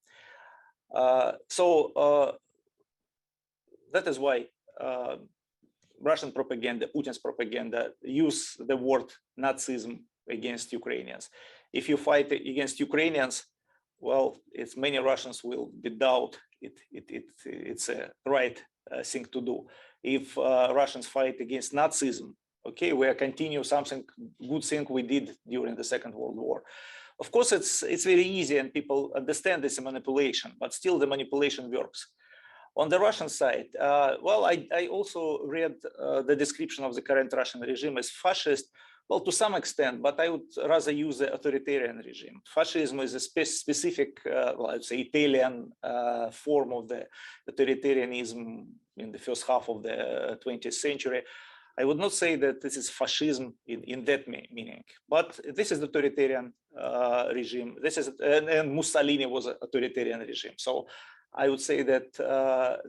Speaker 2: So that is why Russian propaganda, Putin's propaganda, use the word Nazism against Ukrainians. If you fight against Ukrainians, well, it's many Russians will be doubt it's a right thing to do. If Russians fight against Nazism, okay, we are continue something good thing we did during the Second World War. Of course, it's very easy and people understand this manipulation, but still the manipulation works. On the Russian side, well, I also read the description of the current Russian regime as fascist, well, to some extent, but I would rather use the authoritarian regime. Fascism is a specific, well, I'd say Italian form of the authoritarianism in the first half of the 20th century. I would not say that this is fascism in that meaning, but this is the authoritarian regime. This is, and Mussolini was an authoritarian regime. So I would say that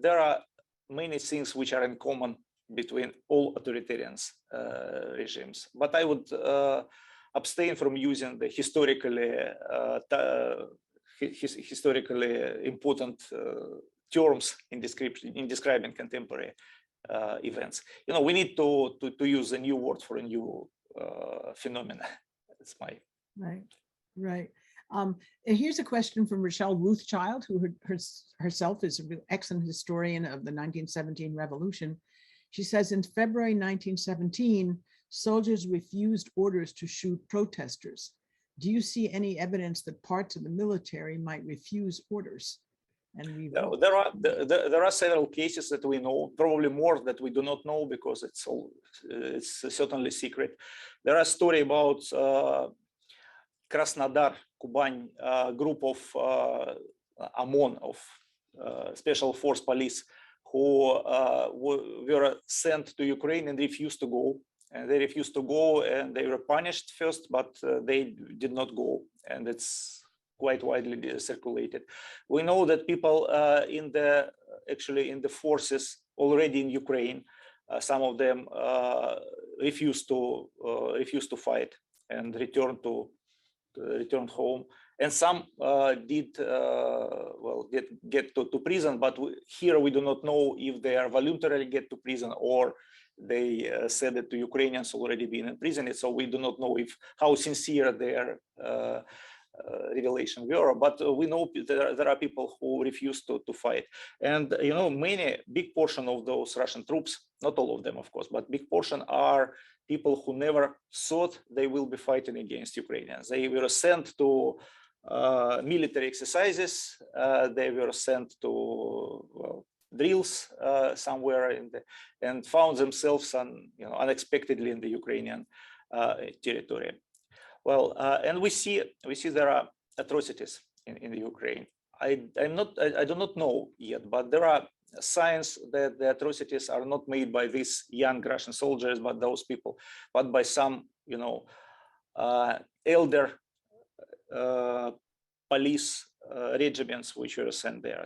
Speaker 2: there are many things which are in common between all authoritarian regimes, but I would abstain from using the historically important terms in describing contemporary events. You know, we need to use a new word for a new phenomena. That's my
Speaker 1: right. And here's a question from Rochelle Ruthchild, who herself is an excellent historian of the 1917 revolution. She says, in February 1917, soldiers refused orders to shoot protesters. Do you see any evidence that parts of the military might refuse orders? And
Speaker 2: there are several cases that we know, probably more that we do not know because it's certainly secret. There are stories about Krasnodar, Kuban group of OMON, of special force police, who were sent to Ukraine and refused to go. And they refused to go and they were punished first, but they did not go. And it's quite widely circulated. We know that people actually in the forces already in Ukraine, some of them refused to fight and return home, and some did get to prison. But here we do not know if they are voluntarily get to prison or they said it to Ukrainians already being in prison. So we do not know how sincere their revelation were, but we know there are people who refuse to fight. And you know, big portion of those Russian troops, not all of them of course, but big portion are people who never thought they will be fighting against Ukrainians. They were sent to military exercises, they were sent to drills somewhere and found themselves unexpectedly in the Ukrainian territory. Well, and we see there are atrocities in the Ukraine. I do not know yet, but there are signs that the atrocities are not made by these young Russian soldiers, but those people, but by some, elder police regiments which were sent there.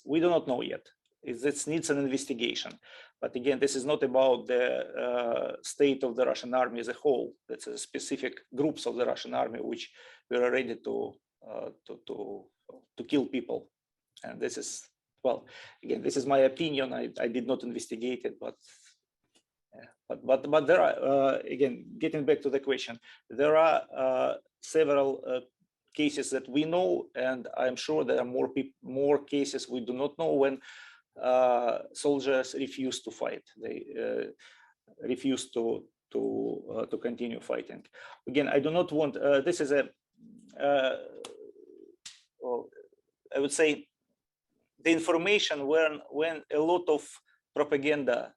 Speaker 2: We do not know yet. This needs an investigation. But again, this is not about the state of the Russian army as a whole. That's a specific groups of the Russian army which were ready to kill people. And this is, well, again, this is my opinion. I did not investigate it, but there are again, getting back to the question, there are several cases that we know, and I'm sure there are more cases we do not know when soldiers refuse to fight. They refuse to continue fighting. Again, I do not want. This is I would say the information when a lot of propaganda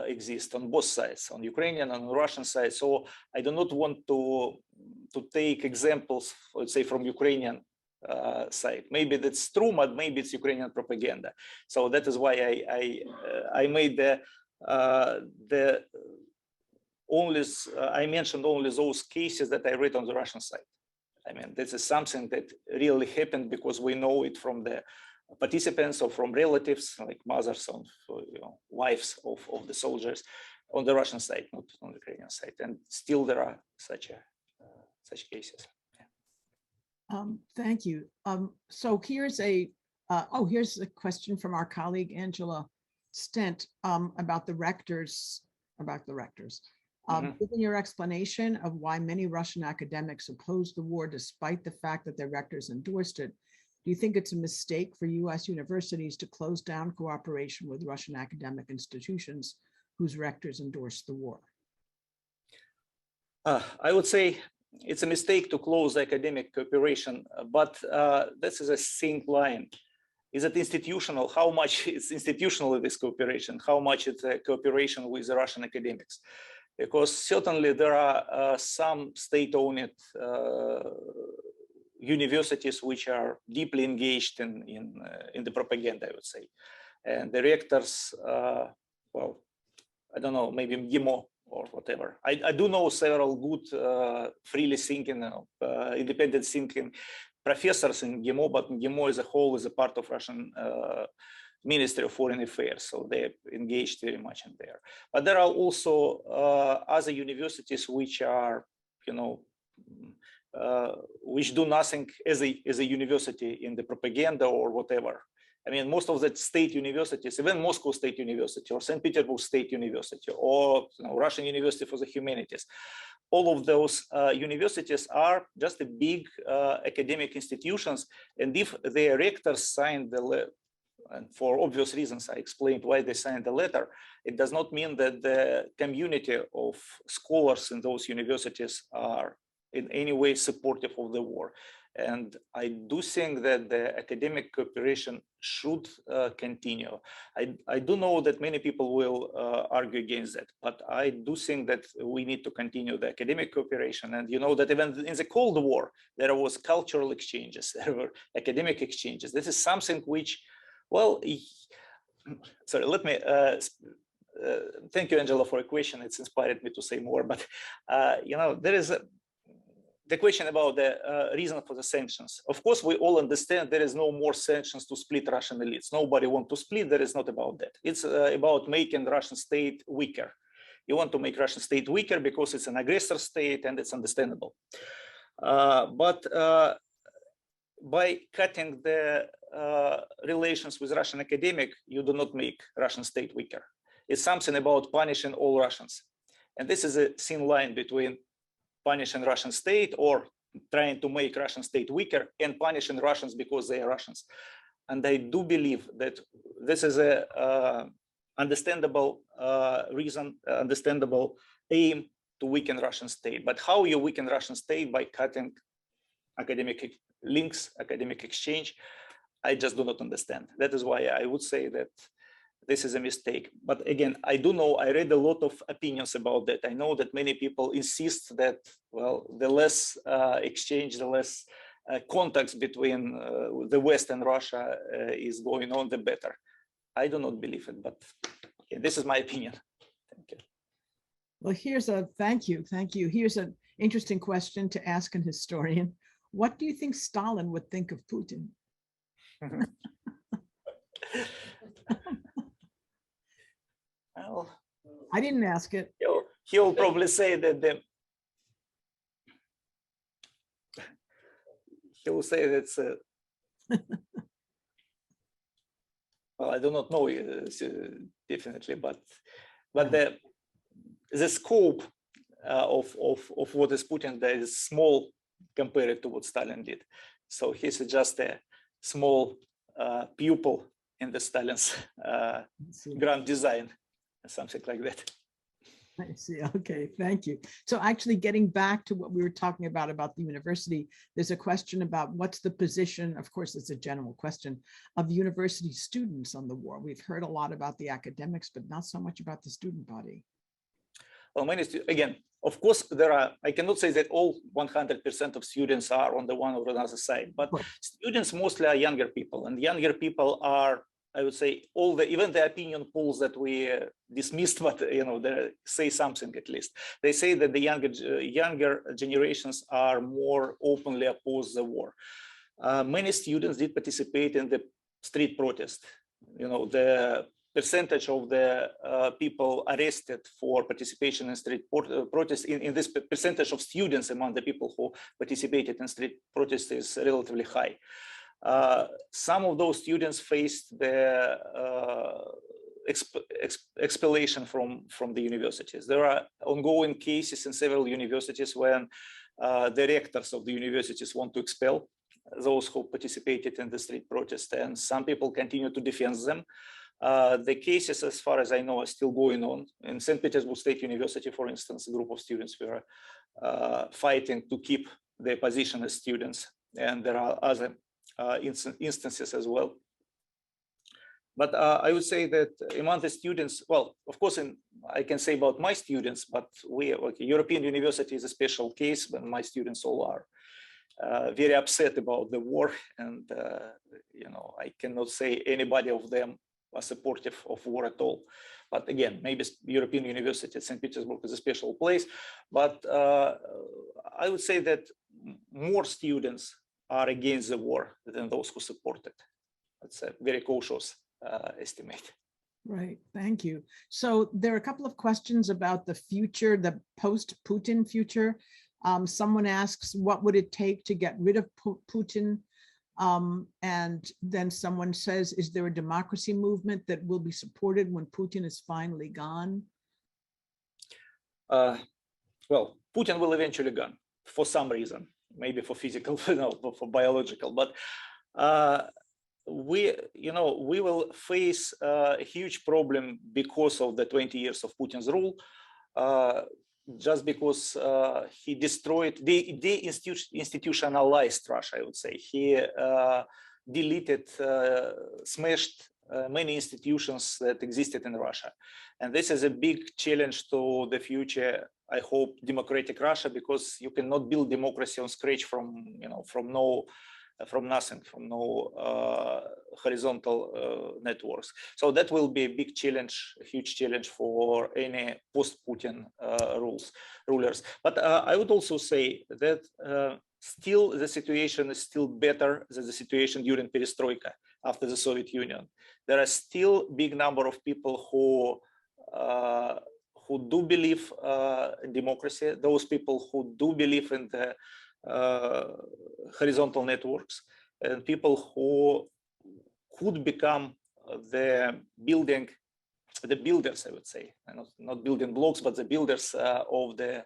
Speaker 2: exists on both sides, on Ukrainian and on Russian side. So I do not want to take examples, let's say, from Ukrainian side. Maybe that's true, but maybe it's Ukrainian propaganda. So that is why I made I mentioned only those cases that I read on the Russian side. I mean, this is something that really happened because we know it from the participants or from relatives, like mothers and wives of the soldiers on the Russian side, not on the Ukrainian side. And still there are such such cases.
Speaker 1: Thank you. So here's here's a question from our colleague Angela Stent about the rectors. Given your explanation of why many Russian academics opposed the war despite the fact that their rectors endorsed it, do you think it's a mistake for US universities to close down cooperation with Russian academic institutions whose rectors endorsed the war?
Speaker 2: I would say it's a mistake to close academic cooperation, but this is a thin line. Is it institutional? How much is institutional this cooperation? How much it's a cooperation with the Russian academics? Because certainly there are some state-owned universities which are deeply engaged in the propaganda, I would say. And the rectors, well, I don't know, maybe MGIMO or whatever. I do know several good, freely thinking, independent thinking professors in MGIMO, but MGIMO as a whole is a part of Russian Ministry of Foreign Affairs, so they're engaged very much in there. But there are also other universities which are, which do nothing as a university in the propaganda or whatever. I mean, most of the state universities, even Moscow State University or St. Petersburg State University or Russian University for the Humanities, all of those universities are just a big academic institutions. And if their rectors signed the letter, and for obvious reasons, I explained why they signed the letter, it does not mean that the community of scholars in those universities are in any way supportive of the war. And I do think that the academic cooperation should continue. I do know that many people will argue against that, but I do think that we need to continue the academic cooperation. And you know that even in the Cold War, there was cultural exchanges, there were academic exchanges. This is something which, well, sorry, let me, thank you, Angela, for a question. It's inspired me to say more, but there is the question about the reason for the sanctions. Of course, we all understand there is no more sanctions to split Russian elites. Nobody wants to split. That is not about that. It's about making the Russian state weaker. You want to make Russian state weaker because it's an aggressor state, and it's understandable. But by cutting the relations with Russian academic, you do not make Russian state weaker. It's something about punishing all Russians. And this is a thin line between punishing Russian state or trying to make Russian state weaker and punishing Russians because they are Russians. And I do believe that this is a understandable reason, understandable aim to weaken Russian state. But how you weaken Russian state? By cutting academic links, academic exchange, I just do not understand. That is why I would say that this is a mistake. But again, I do know, I read a lot of opinions about that. I know that many people insist that, well, the less exchange, the less contacts between the West and Russia is going on, the better. I do not believe it, but okay, this is my opinion. Thank you.
Speaker 1: Well, thank you. Here's an interesting question to ask an historian. What do you think Stalin would think of Putin?
Speaker 2: Well,
Speaker 1: I didn't ask it.
Speaker 2: He'll probably say that he will say that's well, I do not know definitely, but the scope of what is Putin there is small compared to what Stalin did. So he's just a small pupil in the Stalin's grand design, something like that.
Speaker 1: I see. Okay, thank you. So actually getting back to what we were talking about the university, there's a question about what's the position, of course, it's a general question, of university students on the war. We've heard a lot about the academics, but not so much about the student body.
Speaker 2: Well, again, of course, there are, I cannot say that all 100% of students are on the one or another side, but students mostly are younger people, and younger people are, I would say, even the opinion polls that we dismissed, but they say something at least. They say that the younger generations are more openly opposed the war. Many students did participate in the street protest. The percentage of the people arrested for participation in street protests, in this percentage of students among the people who participated in street protests is relatively high. Some of those students faced the expulsion from the universities. There are ongoing cases in several universities when the rectors of the universities want to expel those who participated in the street protest, and some people continue to defend them. The cases, as far as I know, are still going on. In St. Petersburg State University, for instance, a group of students were fighting to keep their position as students, and there are other instances as well. But I would say that among the students, well, of course, I can say about my students, but European University is a special case when my students all are very upset about the war, and I cannot say anybody of them are supportive of war at all. But again, maybe European University at St. Petersburg is a special place. But I would say that more students are against the war than those who support it. That's a very cautious estimate.
Speaker 1: Right, thank you. So there are a couple of questions about the future, the post-Putin future. Someone asks, what would it take to get rid of Putin? And then someone says, is there a democracy movement that will be supported when Putin is finally gone?
Speaker 2: Well, Putin will eventually gone for some reason, maybe for physical, for biological, but we will face a huge problem because of the 20 years of Putin's rule. Just because he destroyed, institutionalized Russia, I would say. He deleted, smashed many institutions that existed in Russia. And this is a big challenge to the future, I hope, democratic Russia, because you cannot build democracy on scratch from nothing, from no horizontal networks. So that will be a big challenge, a huge challenge for any post-Putin rulers. But I would also say that still the situation is still better than the situation during Perestroika after the Soviet Union. There are still big number of people who do believe in democracy, those people who do believe in the horizontal networks, and people who could become the builders, I would say, not building blocks, but the builders of the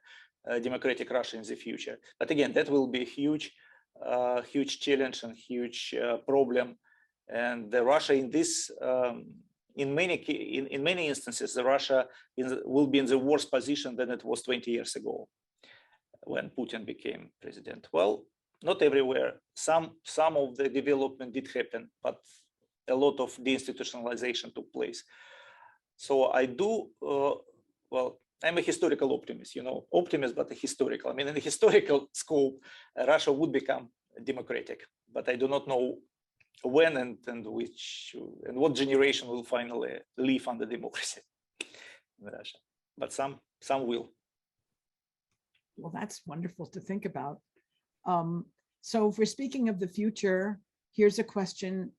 Speaker 2: democratic Russia in the future. But again, that will be a huge challenge and huge problem. And the Russia in this, in many instances, the Russia will be in the worse position than it was 20 years ago, when Putin became president. Well, not everywhere. Some of the development did happen, but a lot of deinstitutionalization took place. So I do, well, I'm a historical optimist, optimist, but a historical. I mean, in the historical scope, Russia would become democratic, but I do not know when and what generation will finally live under democracy in Russia. But some will.
Speaker 1: Well, that's wonderful to think about. So if we're speaking of the future, here's a question,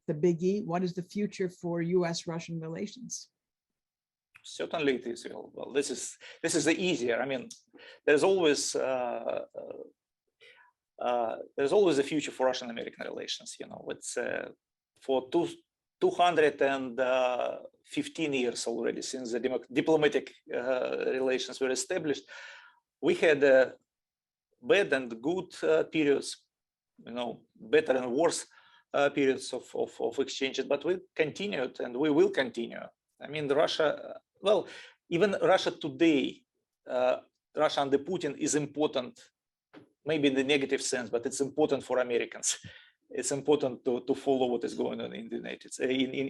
Speaker 1: the biggie: what is the future for US-Russian relations?
Speaker 2: Certainly it is. Well, this is the easier. I mean, there's always a future for Russian-American relations. It's for 215 years already since the diplomatic relations were established. We had bad and good periods, better and worse periods of exchanges, but we continued and we will continue. I mean, Russia, well, even Russia today, Russia under Putin is important, maybe in the negative sense, but it's important for Americans. It's important to follow what is going on in the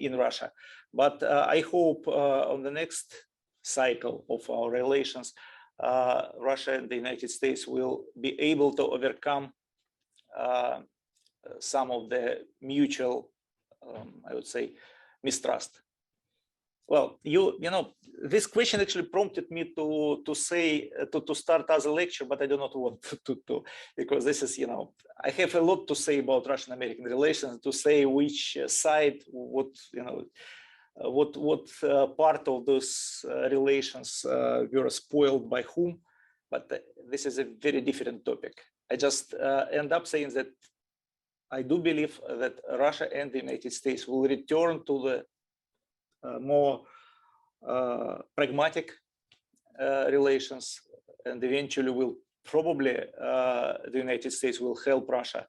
Speaker 2: in Russia. But I hope on the next cycle of our relations, Russia and the United States will be able to overcome some of the mutual, I would say, mistrust. Well, this question actually prompted me to start as a lecture, but I do not want to because this is, I have a lot to say about Russian-American relations, to say which side, what, what part of those relations were spoiled by whom, but this is a very different topic. I just end up saying that I do believe that Russia and the United States will return to the more pragmatic relations, and eventually will probably the United States will help Russia,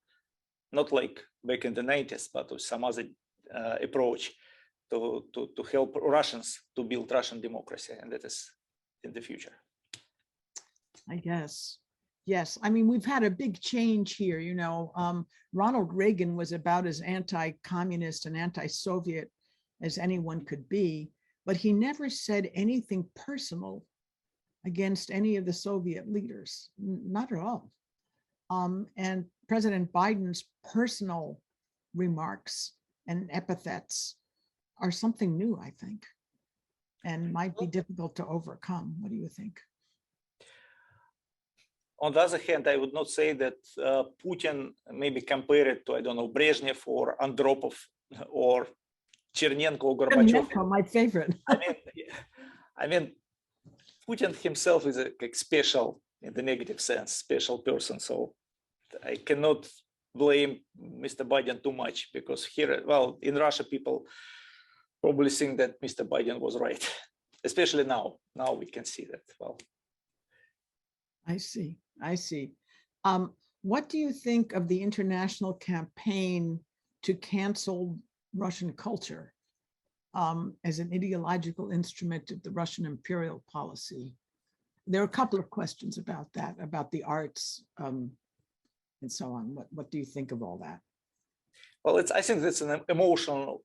Speaker 2: not like back in the 90s, but with some other approach to help Russians to build Russian democracy, and that is in the future.
Speaker 1: I guess. Yes, I mean, we've had a big change here, you know. Ronald Reagan was about as anti-communist and anti-Soviet as anyone could be, but he never said anything personal against any of the Soviet leaders, not at all. And President Biden's personal remarks and epithets are something new, I think, and might be difficult to overcome. What do you think?
Speaker 2: On the other hand, I would not say that Putin maybe compared to, I don't know, Brezhnev or Andropov or Chernenko or Gorbachev.
Speaker 1: Chernenko, my favorite.
Speaker 2: I mean, Putin himself is a special, in the negative sense, special person. So I cannot blame Mr. Biden too much, because here, well, in Russia, people probably think that Mr. Biden was right, especially now. Now we can see that. Well,
Speaker 1: I see. I see. What do you think of the international campaign to cancel Russian culture as an ideological instrument of the Russian imperial policy? There are a couple of questions about that, about the arts and so on. What do you think of all that?
Speaker 2: Well, I think that's an emotional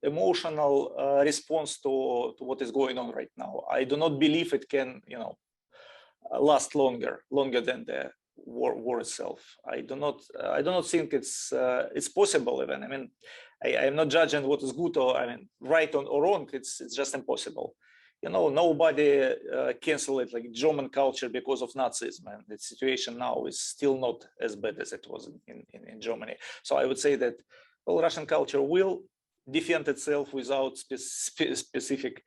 Speaker 2: response to what is going on right now. I do not believe it can, you know, last longer than the war itself. I do not think it's possible even. I mean, I am not judging what is good or, I mean, right or wrong. It's just impossible. You know, nobody canceled it like German culture because of Nazism, and the situation now is still not as bad as it was in Germany. So I would say that, well, Russian culture will defend itself without specific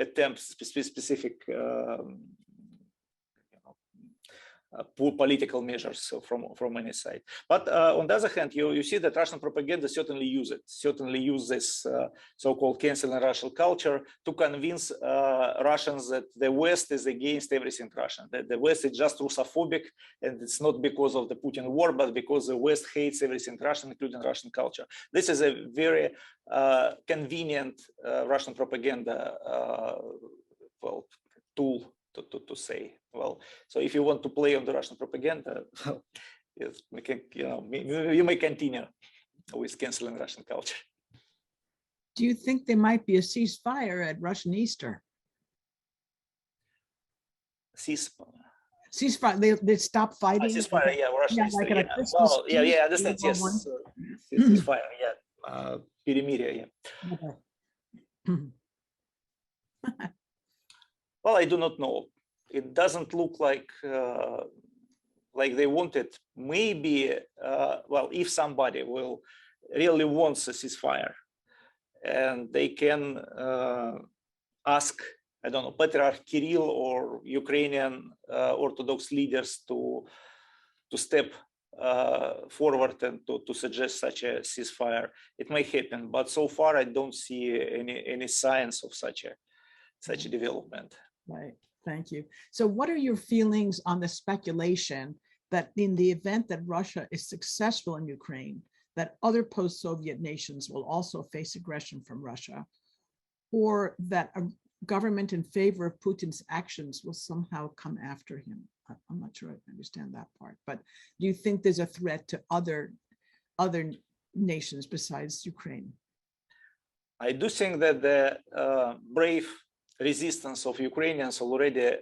Speaker 2: attempts, specific political measures from any side. But on the other hand, you see that Russian propaganda certainly use this so-called canceling Russian culture to convince Russians that the West is against everything Russian, that the West is just Russophobic, and it's not because of the Putin war, but because the West hates everything Russian, including Russian culture. This is a very convenient Russian propaganda tool to say. Well, so if you want to play on the Russian propaganda, yes, we can, you may continue with canceling Russian culture.
Speaker 1: Do you think there might be a ceasefire at Russian Easter? Ceasefire, they stop fighting?
Speaker 2: Ceasefire, yeah, Russian Easter,
Speaker 1: like
Speaker 2: yeah. Well, yeah, understand, yes. Ceasefire, yeah. Перемирие, yeah.
Speaker 1: Okay.
Speaker 2: Well, I do not know. It doesn't look like they want it. Maybe, well, if somebody really wants a ceasefire, and they can ask, I don't know, Patriarch Kirill or Ukrainian Orthodox leaders to step forward and to suggest such a ceasefire, it may happen. But so far, I don't see any signs of such a development.
Speaker 1: Right. Thank you. So what are your feelings on the speculation that in the event that Russia is successful in Ukraine, that other post-Soviet nations will also face aggression from Russia, or that a government in favor of Putin's actions will somehow come after him? I'm not sure I understand that part, but do you think there's a threat to other nations besides Ukraine?
Speaker 2: I do think that the brave resistance of Ukrainians already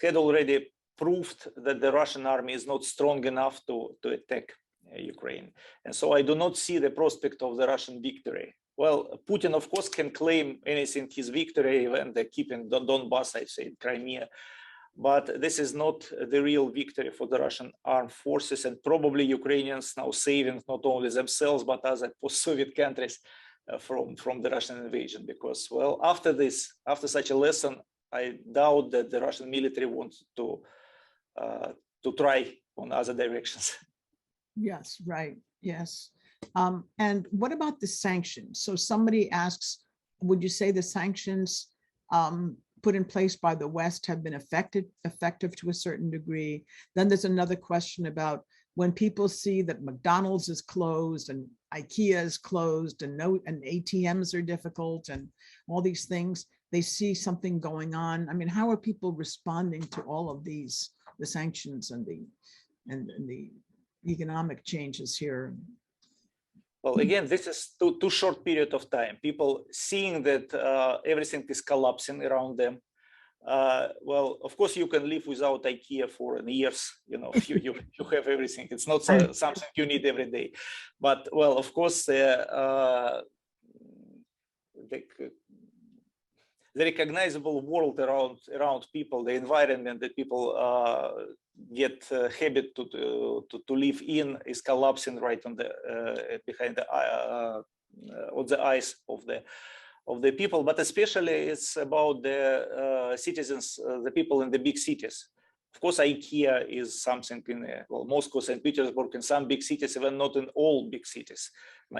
Speaker 2: had already proved that the Russian army is not strong enough to attack Ukraine. And so I do not see the prospect of the Russian victory. Well, Putin, of course, can claim anything his victory when they keep in Donbass, I say Crimea. But this is not the real victory for the Russian armed forces, and probably Ukrainians now saving not only themselves but other post-Soviet countries from the Russian invasion. Because, well, after this, after such a lesson, I doubt that the Russian military wants to try on other directions.
Speaker 1: Yes, right. Yes. And what about the sanctions? So somebody asks, would you say the sanctions put in place by the West have been effective to a certain degree? Then there's another question about when people see that McDonald's is closed and IKEA is closed and ATMs are difficult and all these things, they see something going on. I mean, how are people responding to all of these, the sanctions and the economic changes here?
Speaker 2: Well, again, this is too short period of time. People seeing that everything is collapsing around them. Well, of course, you can live without IKEA for years. You know, you have everything. It's not something you need every day. But, well, of course, the recognizable world around people, the environment that people get habit to live in is collapsing right on the behind the on the eyes of the people. But especially it's about the citizens, the people in the big cities. Of course, IKEA is something in well, Moscow, St. Petersburg, in some big cities, even not in all big cities.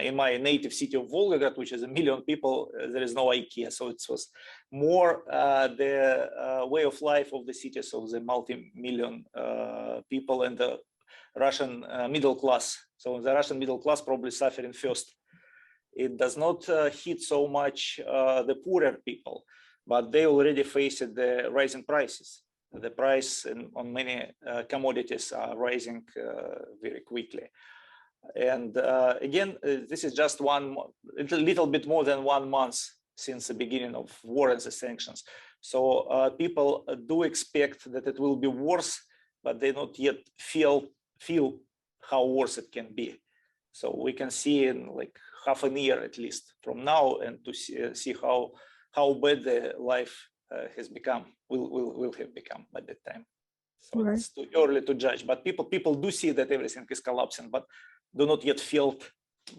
Speaker 2: In my native city of Volgograd, which is 1 million people, there is no IKEA. So it was more the way of life of the cities of the multi-million people and the Russian middle class. So the Russian middle class probably suffering first. It does not hit so much the poorer people, but they already faced the rising prices. The price on many commodities are rising very quickly. And again, this is just a little bit more than 1 month since the beginning of war and the sanctions. So people do expect that it will be worse, but they not yet feel how worse it can be. So we can see in like half a year at least from now, and to see how bad the life has become, will have become by that time. So right. It's too early to judge, but people do see that everything is collapsing, but do not yet feel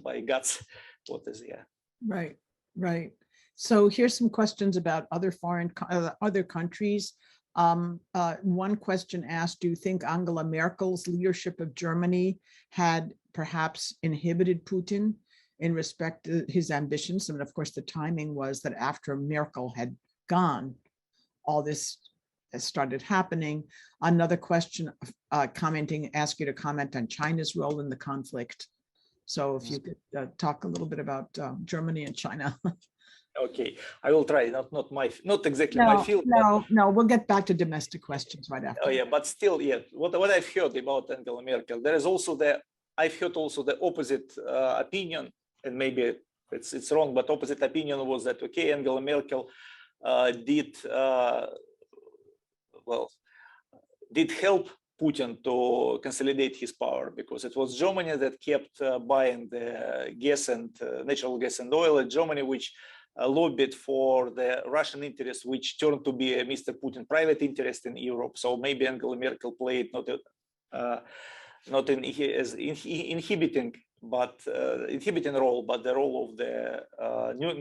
Speaker 2: by guts what is there.
Speaker 1: Right, right. So here's some questions about other countries. One question asked, do you think Angela Merkel's leadership of Germany had perhaps inhibited Putin in respect to his ambitions? And of course, the timing was that after Merkel had gone, all this has started happening. Another question ask you to comment on China's role in the conflict. So if you could talk a little bit about Germany and China.
Speaker 2: Okay, I will try. Not exactly my field.
Speaker 1: No, we'll get back to domestic questions right after.
Speaker 2: Oh yeah, but still, yeah. What I've heard about Angela Merkel, there is also I've heard also the opposite opinion, and maybe it's wrong, but opposite opinion was that okay, Angela Merkel did help Putin to consolidate his power, because it was Germany that kept buying the gas and natural gas and oil in Germany, which lobbied for the Russian interest, which turned to be a Mr. Putin private interest in Europe. So maybe Angela Merkel played not in inhibiting role, but the role of the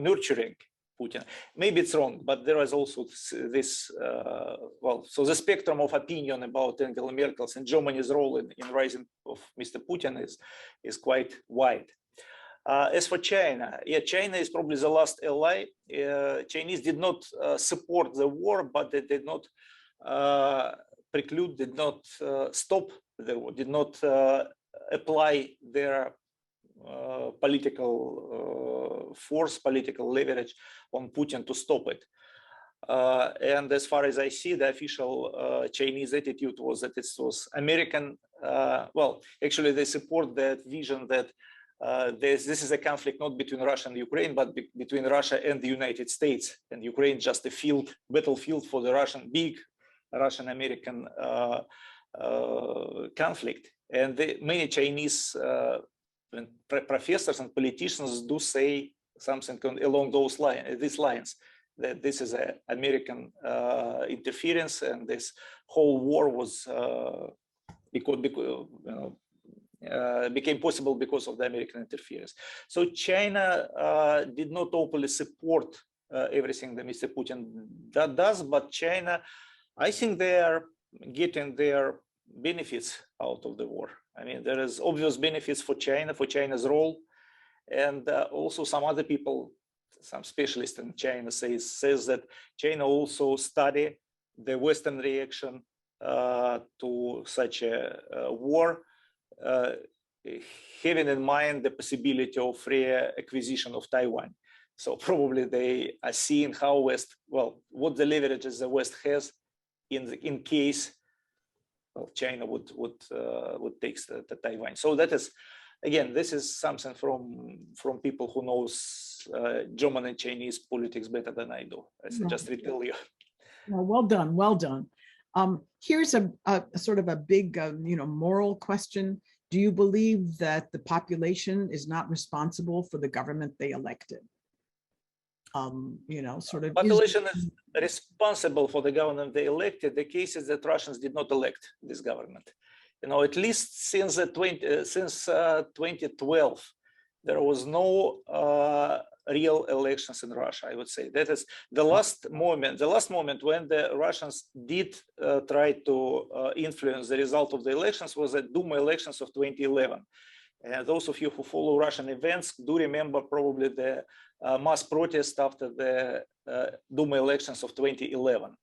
Speaker 2: nurturing Putin. Maybe it's wrong, but there is also this, so the spectrum of opinion about Angela Merkel's and Germany's role in rising of Mr. Putin is quite wide. As for China, yeah, China is probably the last ally. Chinese did not support the war, but they did not preclude, did not stop the war, did not apply their political force, political leverage on Putin to stop it. And as far as I see, the official Chinese attitude was that it was American. Well, actually, they support that vision that this is a conflict not between Russia and Ukraine, but between Russia and the United States. And Ukraine just a battlefield for the big Russian-American conflict. And many Chinese professors and politicians do say something along these lines. that this is an American interference, and this whole war was became possible because of the American interference. So China did not openly support everything that Mr. Putin does, but China, I think they are getting their benefits out of the war. I mean, there is obvious benefits for China, for China's role, and also some other people, some specialists in China says that China also study the Western reaction to such a war, having in mind the possibility of free acquisition of Taiwan. So probably they are seeing how West, well, what the leverages the West has in case, well, China would take the Taiwan. So that is, again, this is something from people who knows German and Chinese politics better than I do. I just retell you.
Speaker 1: Well done, well done. Here's a sort of a big, moral question. Do you believe that the population is not responsible for the government they elected? Sort of
Speaker 2: population is responsible for the government they elected. The case is that Russians did not elect this government. At least since 2012, there was no real elections in Russia, I would say. That is the last moment when the Russians did try to influence the result of the elections was the Duma elections of 2011. And those of you who follow Russian events do remember probably the mass protest after the Duma elections of 2011.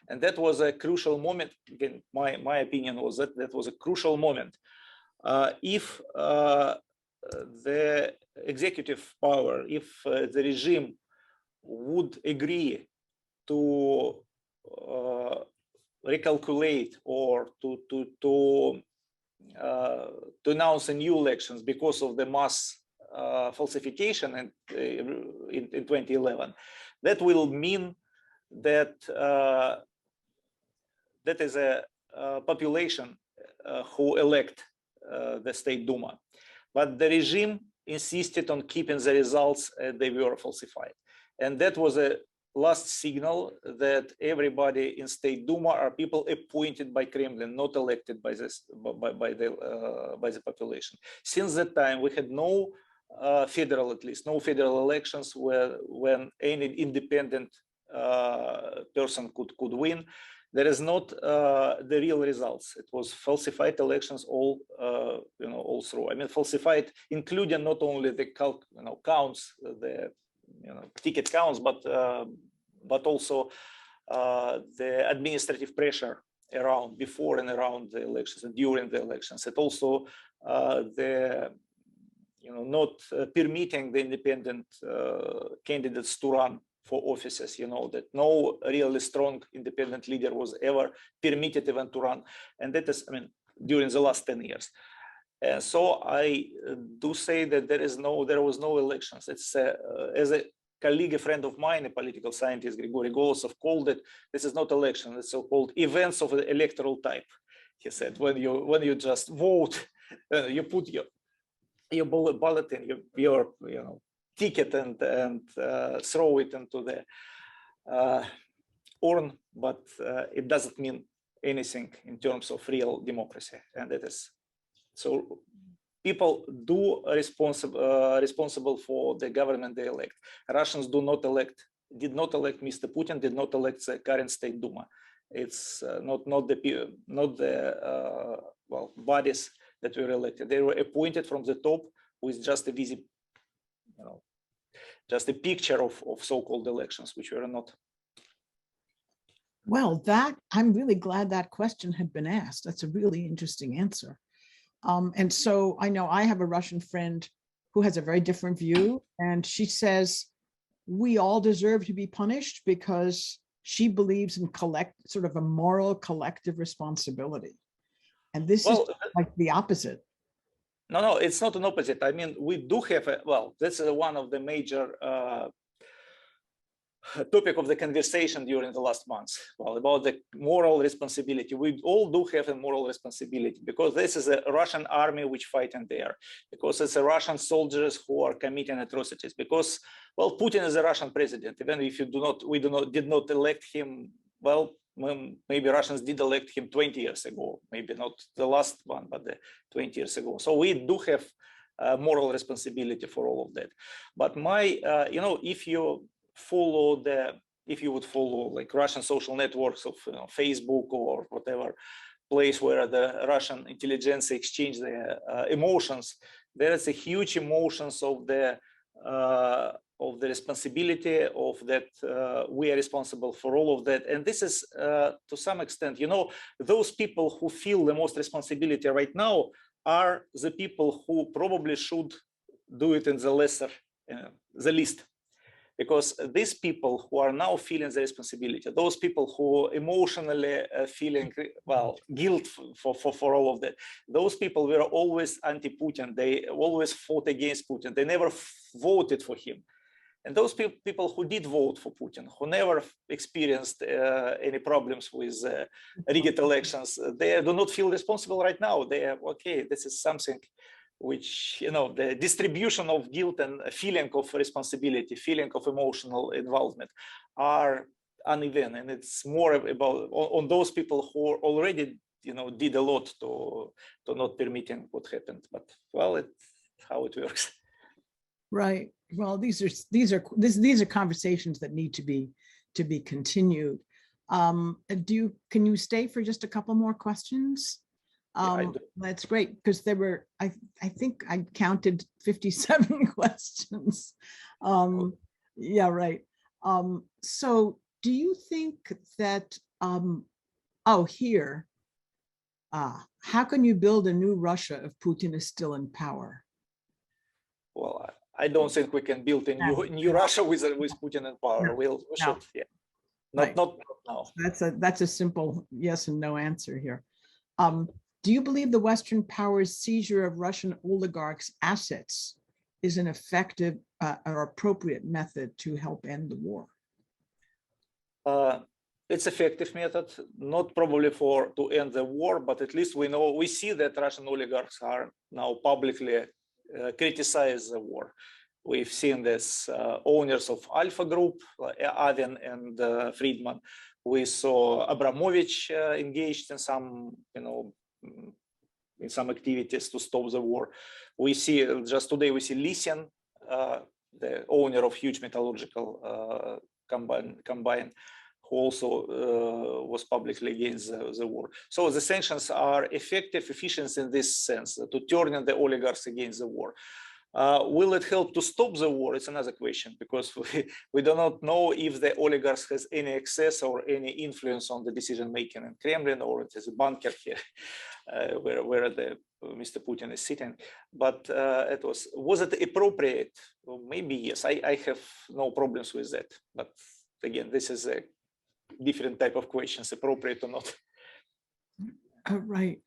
Speaker 2: And that was a crucial moment. Again, my opinion was that was a crucial moment. If the executive power, if the regime would agree to recalculate or to announce a new elections because of the mass falsification in 2011, that will mean that that is a population who elect the State Duma. But the regime insisted on keeping the results they were falsified. And that was a last signal that everybody in State Duma are people appointed by Kremlin, not elected by the population. Since that time, we had no federal elections when any independent person could win. There is not the real results. It was falsified elections all through. I mean, falsified, including not only the counts, the ticket counts, but also the administrative pressure around before and around the elections and during the elections. It also the not permitting the independent candidates to run for offices, that no really strong independent leader was ever permitted even to run. And that is, I mean, during the last 10 years. And so I do say that there was no elections. It's as a colleague, a friend of mine, a political scientist, Grigory Golosov, called it, this is not election, it's so-called events of the electoral type. He said, when you just vote, you put your ballot in your ticket and throw it into the urn, but it doesn't mean anything in terms of real democracy. And it is so people do responsible for the government they elect. Russians did not elect Mr. Putin, did not elect the current State Duma. It's not the bodies that were elected. They were appointed from the top with just a visible, just a picture of so-called elections, which were not.
Speaker 1: Well, I'm really glad that question had been asked. That's a really interesting answer. And so I know I have a Russian friend who has a very different view, and she says we all deserve to be punished because she believes in sort of a moral collective responsibility. And this is like the opposite.
Speaker 2: No, it's not an opposite. I mean, we do have that's one of the major topic of the conversation during the last months. Well, about the moral responsibility. We all do have a moral responsibility because this is a Russian army which fighting there, because it's a Russian soldiers who are committing atrocities, because, well, Putin is a Russian president. Even if we did not elect him, well, maybe Russians did elect him 20 years ago, maybe not the last one, but 20 years ago. So we do have moral responsibility for all of that. But if you would follow like Russian social networks of Facebook or whatever place where the Russian intelligence exchange their emotions, there is a huge emotions of the responsibility of that we are responsible for all of that. And this is to some extent, those people who feel the most responsibility right now are the people who probably should do it in the least. Because these people who are now feeling the responsibility, those people who emotionally feeling, well, guilt for all of that, those people were always anti-Putin. They always fought against Putin. They never voted for him. And those people who did vote for Putin, who never experienced any problems with rigged elections, they do not feel responsible right now. They are, okay, this is something which, the distribution of guilt and a feeling of responsibility, feeling of emotional involvement are uneven. And it's more about on those people who already, did a lot to not permitting what happened. But, well, it's how it works.
Speaker 1: Right. Well, these are conversations that need to be continued. Can you stay for just a couple more questions? That's great, because there were, I think I counted 57 questions. Yeah, right. So do you think that, how can you build a new Russia if Putin is still in power?
Speaker 2: Well, I don't think we can build a new Russia with Putin in power. We should, yeah. Not now.
Speaker 1: That's a simple yes and no answer here. Do you believe the Western powers' seizure of Russian oligarchs' assets is an effective or appropriate method to help end the war?
Speaker 2: It's effective method, not probably to end the war, but at least we see that Russian oligarchs are now publicly criticize the war. We've seen this owners of Alpha Group, Avin and Friedman. We saw Abramovich engaged in some, in some activities to stop the war. We see just today we see Lysin, the owner of huge metallurgical combine, who also was publicly against the war. So the sanctions are effective, efficient in this sense, to turn the oligarchs against the war. Will it help to stop the war? It's another question, because we do not know if the oligarchs has any access or any influence on the decision making in Kremlin, or it is a bunker here where Mr. Putin is sitting. But was it appropriate? Well, maybe yes. I have no problems with that. But again, this is a different type of questions, appropriate or not.
Speaker 1: Right.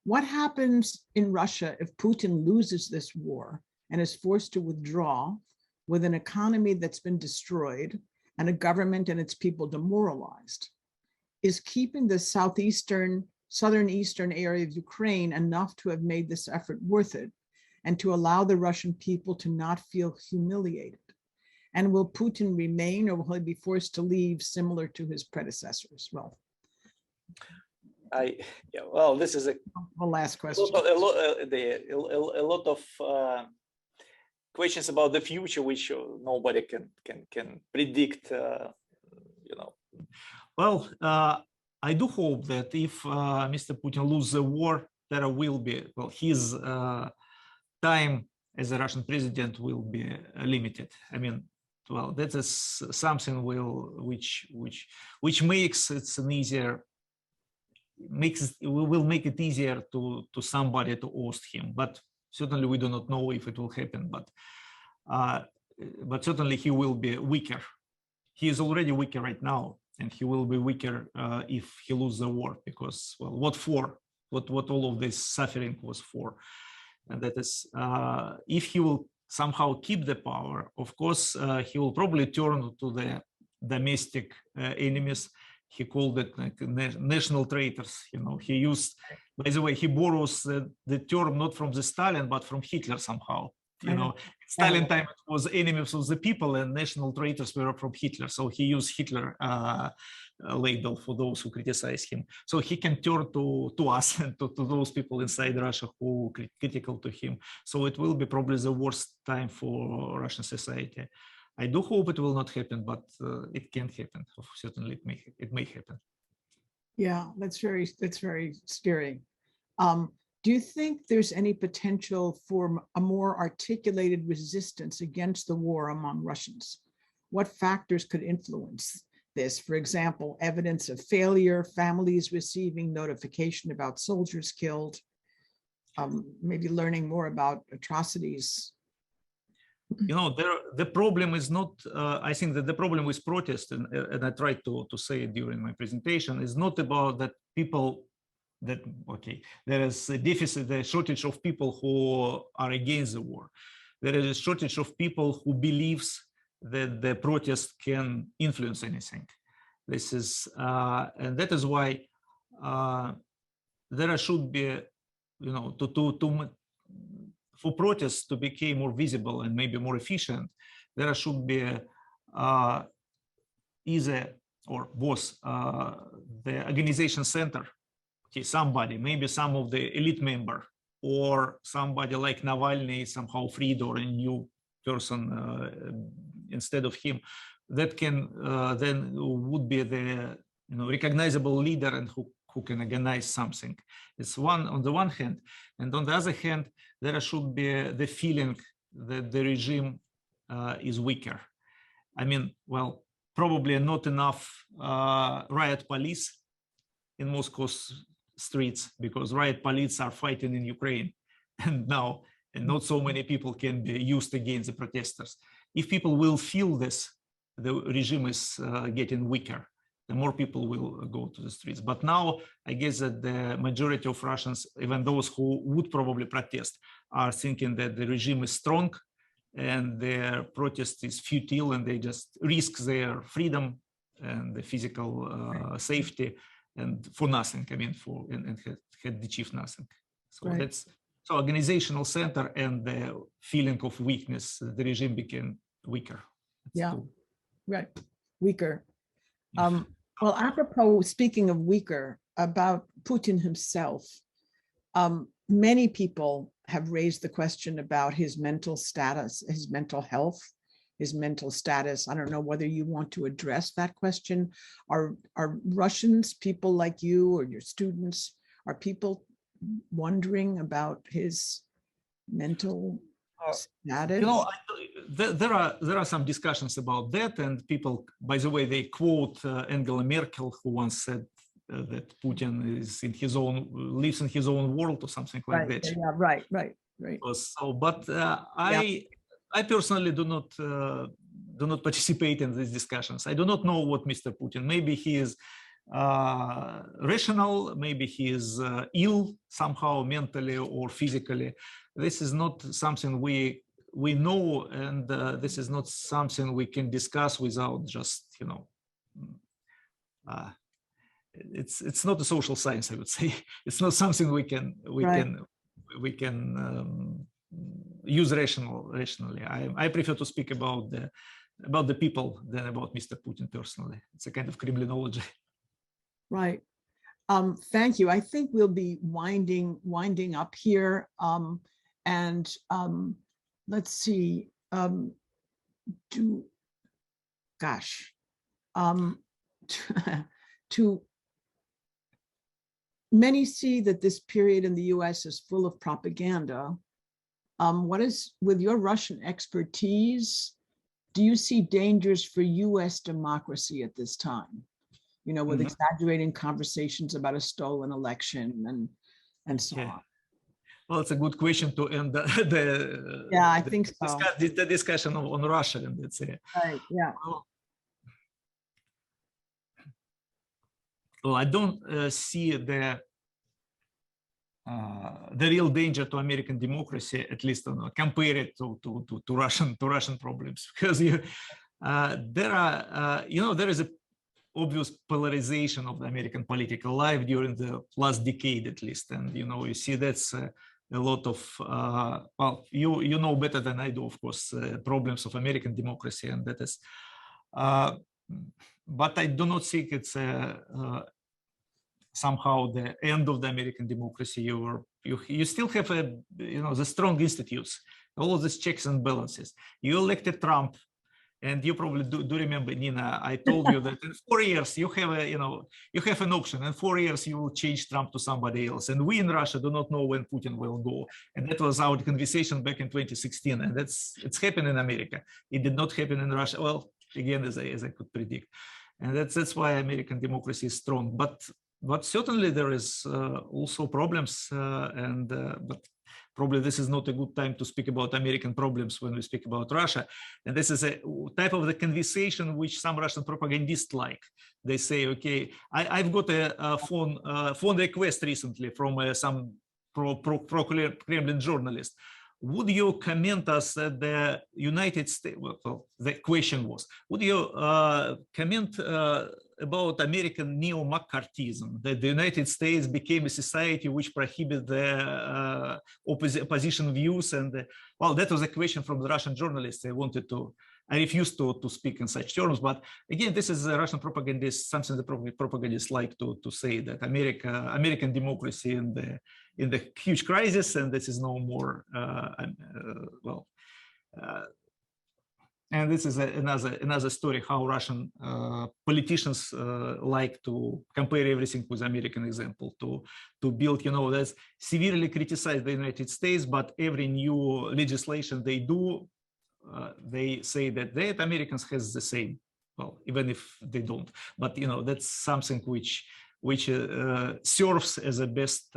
Speaker 1: What happens in Russia if Putin loses this war and is forced to withdraw with an economy that's been destroyed and a government and its people demoralized? Is keeping the southern eastern area of Ukraine enough to have made this effort worth it and to allow the Russian people to not feel humiliated? And will Putin remain, or will he be forced to leave similar to his predecessors? Well,
Speaker 2: well, this is a
Speaker 1: last question.
Speaker 2: A lot of questions about the future, which nobody can predict. Well, I do hope that if Mr. Putin loses the war, there will be, well, his time as a Russian president will be limited. I mean, well, that is something which makes it an easier. Will make it easier to somebody to oust him, but certainly we do not know if it will happen. But certainly he will be weaker. He is already weaker right now, and he will be weaker if he loses the war. Because, well, what for? What all of this suffering was for? And that is if he will
Speaker 3: somehow keep the power, of course, he will probably turn to the domestic enemies. He called it like national traitors. You know, he used, by the way, he borrows the term not from the Stalin, but from Hitler somehow. You know, Stalin time it was enemies of the people, and national traitors were from Hitler. So he used Hitler label for those who criticize him. So he can turn to us and to those people inside Russia who are critical to him. So it will be probably the worst time for Russian society. I do hope it will not happen, but it can happen. Certainly, it may happen.
Speaker 1: Yeah, that's very scary. Do you think there's any potential for a more articulated resistance against the war among Russians? What factors could influence this? For example, evidence of failure, families receiving notification about soldiers killed, maybe learning more about atrocities.
Speaker 3: You know, the problem is not, I think that the problem with protest, and I tried to say it during my presentation, is not about that people that, okay, there is a deficit, the shortage of people who are against the war. There is a shortage of people who believes that the protest can influence anything. This is, and that is why there should be, you know, for protests to become more visible and maybe more efficient, there should be either or both the organization center, okay, somebody, maybe some of the elite member, or somebody like Navalny somehow freed, or a new person instead of him, that can then would be the, you know, recognizable leader and who can organize something. It's one on the one hand, and on the other hand, there should be the feeling that the regime is weaker. I mean, well, probably not enough riot police in Moscow's streets, because riot police are fighting in Ukraine and now, and not so many people can be used against the protesters. If people will feel this, the regime is getting weaker, the more people will go to the streets. But now I guess that the majority of Russians, even those who would probably protest, are thinking that the regime is strong and their protest is futile, and they just risk their freedom and the physical safety, and for nothing. I mean, for and had achieved nothing. So that's, so organizational center and the feeling of weakness, the regime became weaker.
Speaker 1: Yeah, right, weaker. Well, apropos, speaking of weaker, about Putin himself, many people have raised the question about his mental status, his mental health, his mental status. I don't know whether you want to address that question. Are Russians, people like you or your students, are people wondering about his mental status?
Speaker 3: You know, there are some discussions about that, and people, by the way, they quote Angela Merkel, who once said that Putin is in his own, lives in his own world or something like that.
Speaker 1: Yeah, right.
Speaker 3: So, but I personally do not participate in these discussions. I do not know what Mr. Putin. Maybe he is rational. Maybe he is ill somehow, mentally or physically. This is not something we know, and this is not something we can discuss without just, you know, it's not a social science, I would say. It's not something we can use rationally. I prefer to speak about the people than about Mr. Putin personally. It's a kind of Kremlinology.
Speaker 1: Right. Thank you. I think we'll be winding up here. And let's see. Many see that this period in the US is full of propaganda. What is, with your Russian expertise, do you see dangers for US democracy at this time? You know, with exaggerating conversations about a stolen election and so on.
Speaker 3: Well, it's a good question to end
Speaker 1: I think so.
Speaker 3: The discussion on Russia, and let's say.
Speaker 1: Right. Yeah.
Speaker 3: Well, I don't see the the real danger to American democracy, at least compare it to Russian problems, because there are there is a obvious polarization of the American political life during the last decade, at least, and you see that's a lot of well, you know better than I do, of course, problems of American democracy, and that is. But I do not think it's somehow the end of the American democracy. You still have the strong institutes, all of these checks and balances. You elected Trump, and you probably do remember, Nina, I told you that in 4 years you have an option. In 4 years you will change Trump to somebody else, and we in Russia do not know when Putin will go. And that was our conversation back in 2016, and it's happened in America. It did not happen in Russia. Well, again, as I could predict, and that's why American democracy is strong. But certainly there is also problems, but probably this is not a good time to speak about American problems when we speak about Russia. And this is a type of the conversation which some Russian propagandists like. They say, okay, I've got a phone request recently from some pro-Kremlin journalist. Would you comment us that the United States, well, the question was, would you comment about American neo-McCarthyism, that the United States became a society which prohibited the opposition views? And well, that was a question from the Russian journalists. I refused to speak in such terms. But again, this is a Russian propagandist, something the propagandists like to say, that American democracy in the huge crisis, and this is no more, and this is another story how Russian politicians like to compare everything with American example, to build, that's severely criticize the United States, but every new legislation they do, they say that Americans has the same, well, even if they don't, but that's something which serves as a best,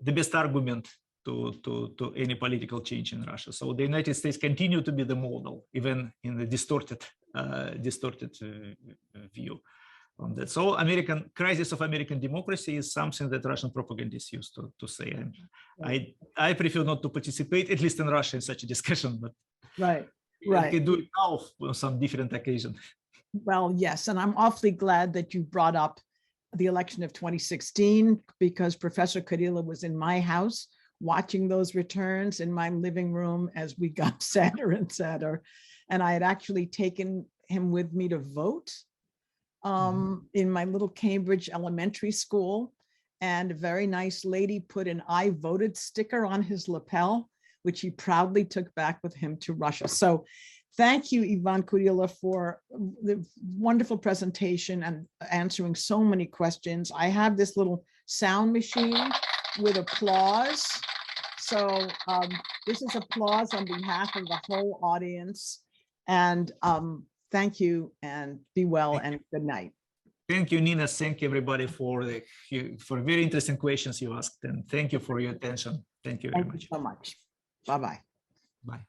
Speaker 3: the best argument to any political change in Russia. So the United States continue to be the model, even in the distorted view on that. So crisis of American democracy is something that Russian propagandists used to say. And I prefer not to participate, at least in Russia, in such a discussion, but
Speaker 1: right.
Speaker 3: I can do it now on some different occasion.
Speaker 1: Well, yes, and I'm awfully glad that you brought up the election of 2016, because Professor Kurilla was in my house watching those returns in my living room as we got sadder and sadder. And I had actually taken him with me to vote in my little Cambridge elementary school. And a very nice lady put an "I voted" sticker on his lapel, which he proudly took back with him to Russia. So thank you, Ivan Kurilla, for the wonderful presentation and answering so many questions. I have this little sound machine with applause. So this is applause on behalf of the whole audience. And thank you, and be well, and good night.
Speaker 3: Thank you, Nina. Thank you, everybody, for very interesting questions you asked. And thank you for your attention. Thank you very much.
Speaker 1: Thank you so much. Bye-bye.
Speaker 3: Bye.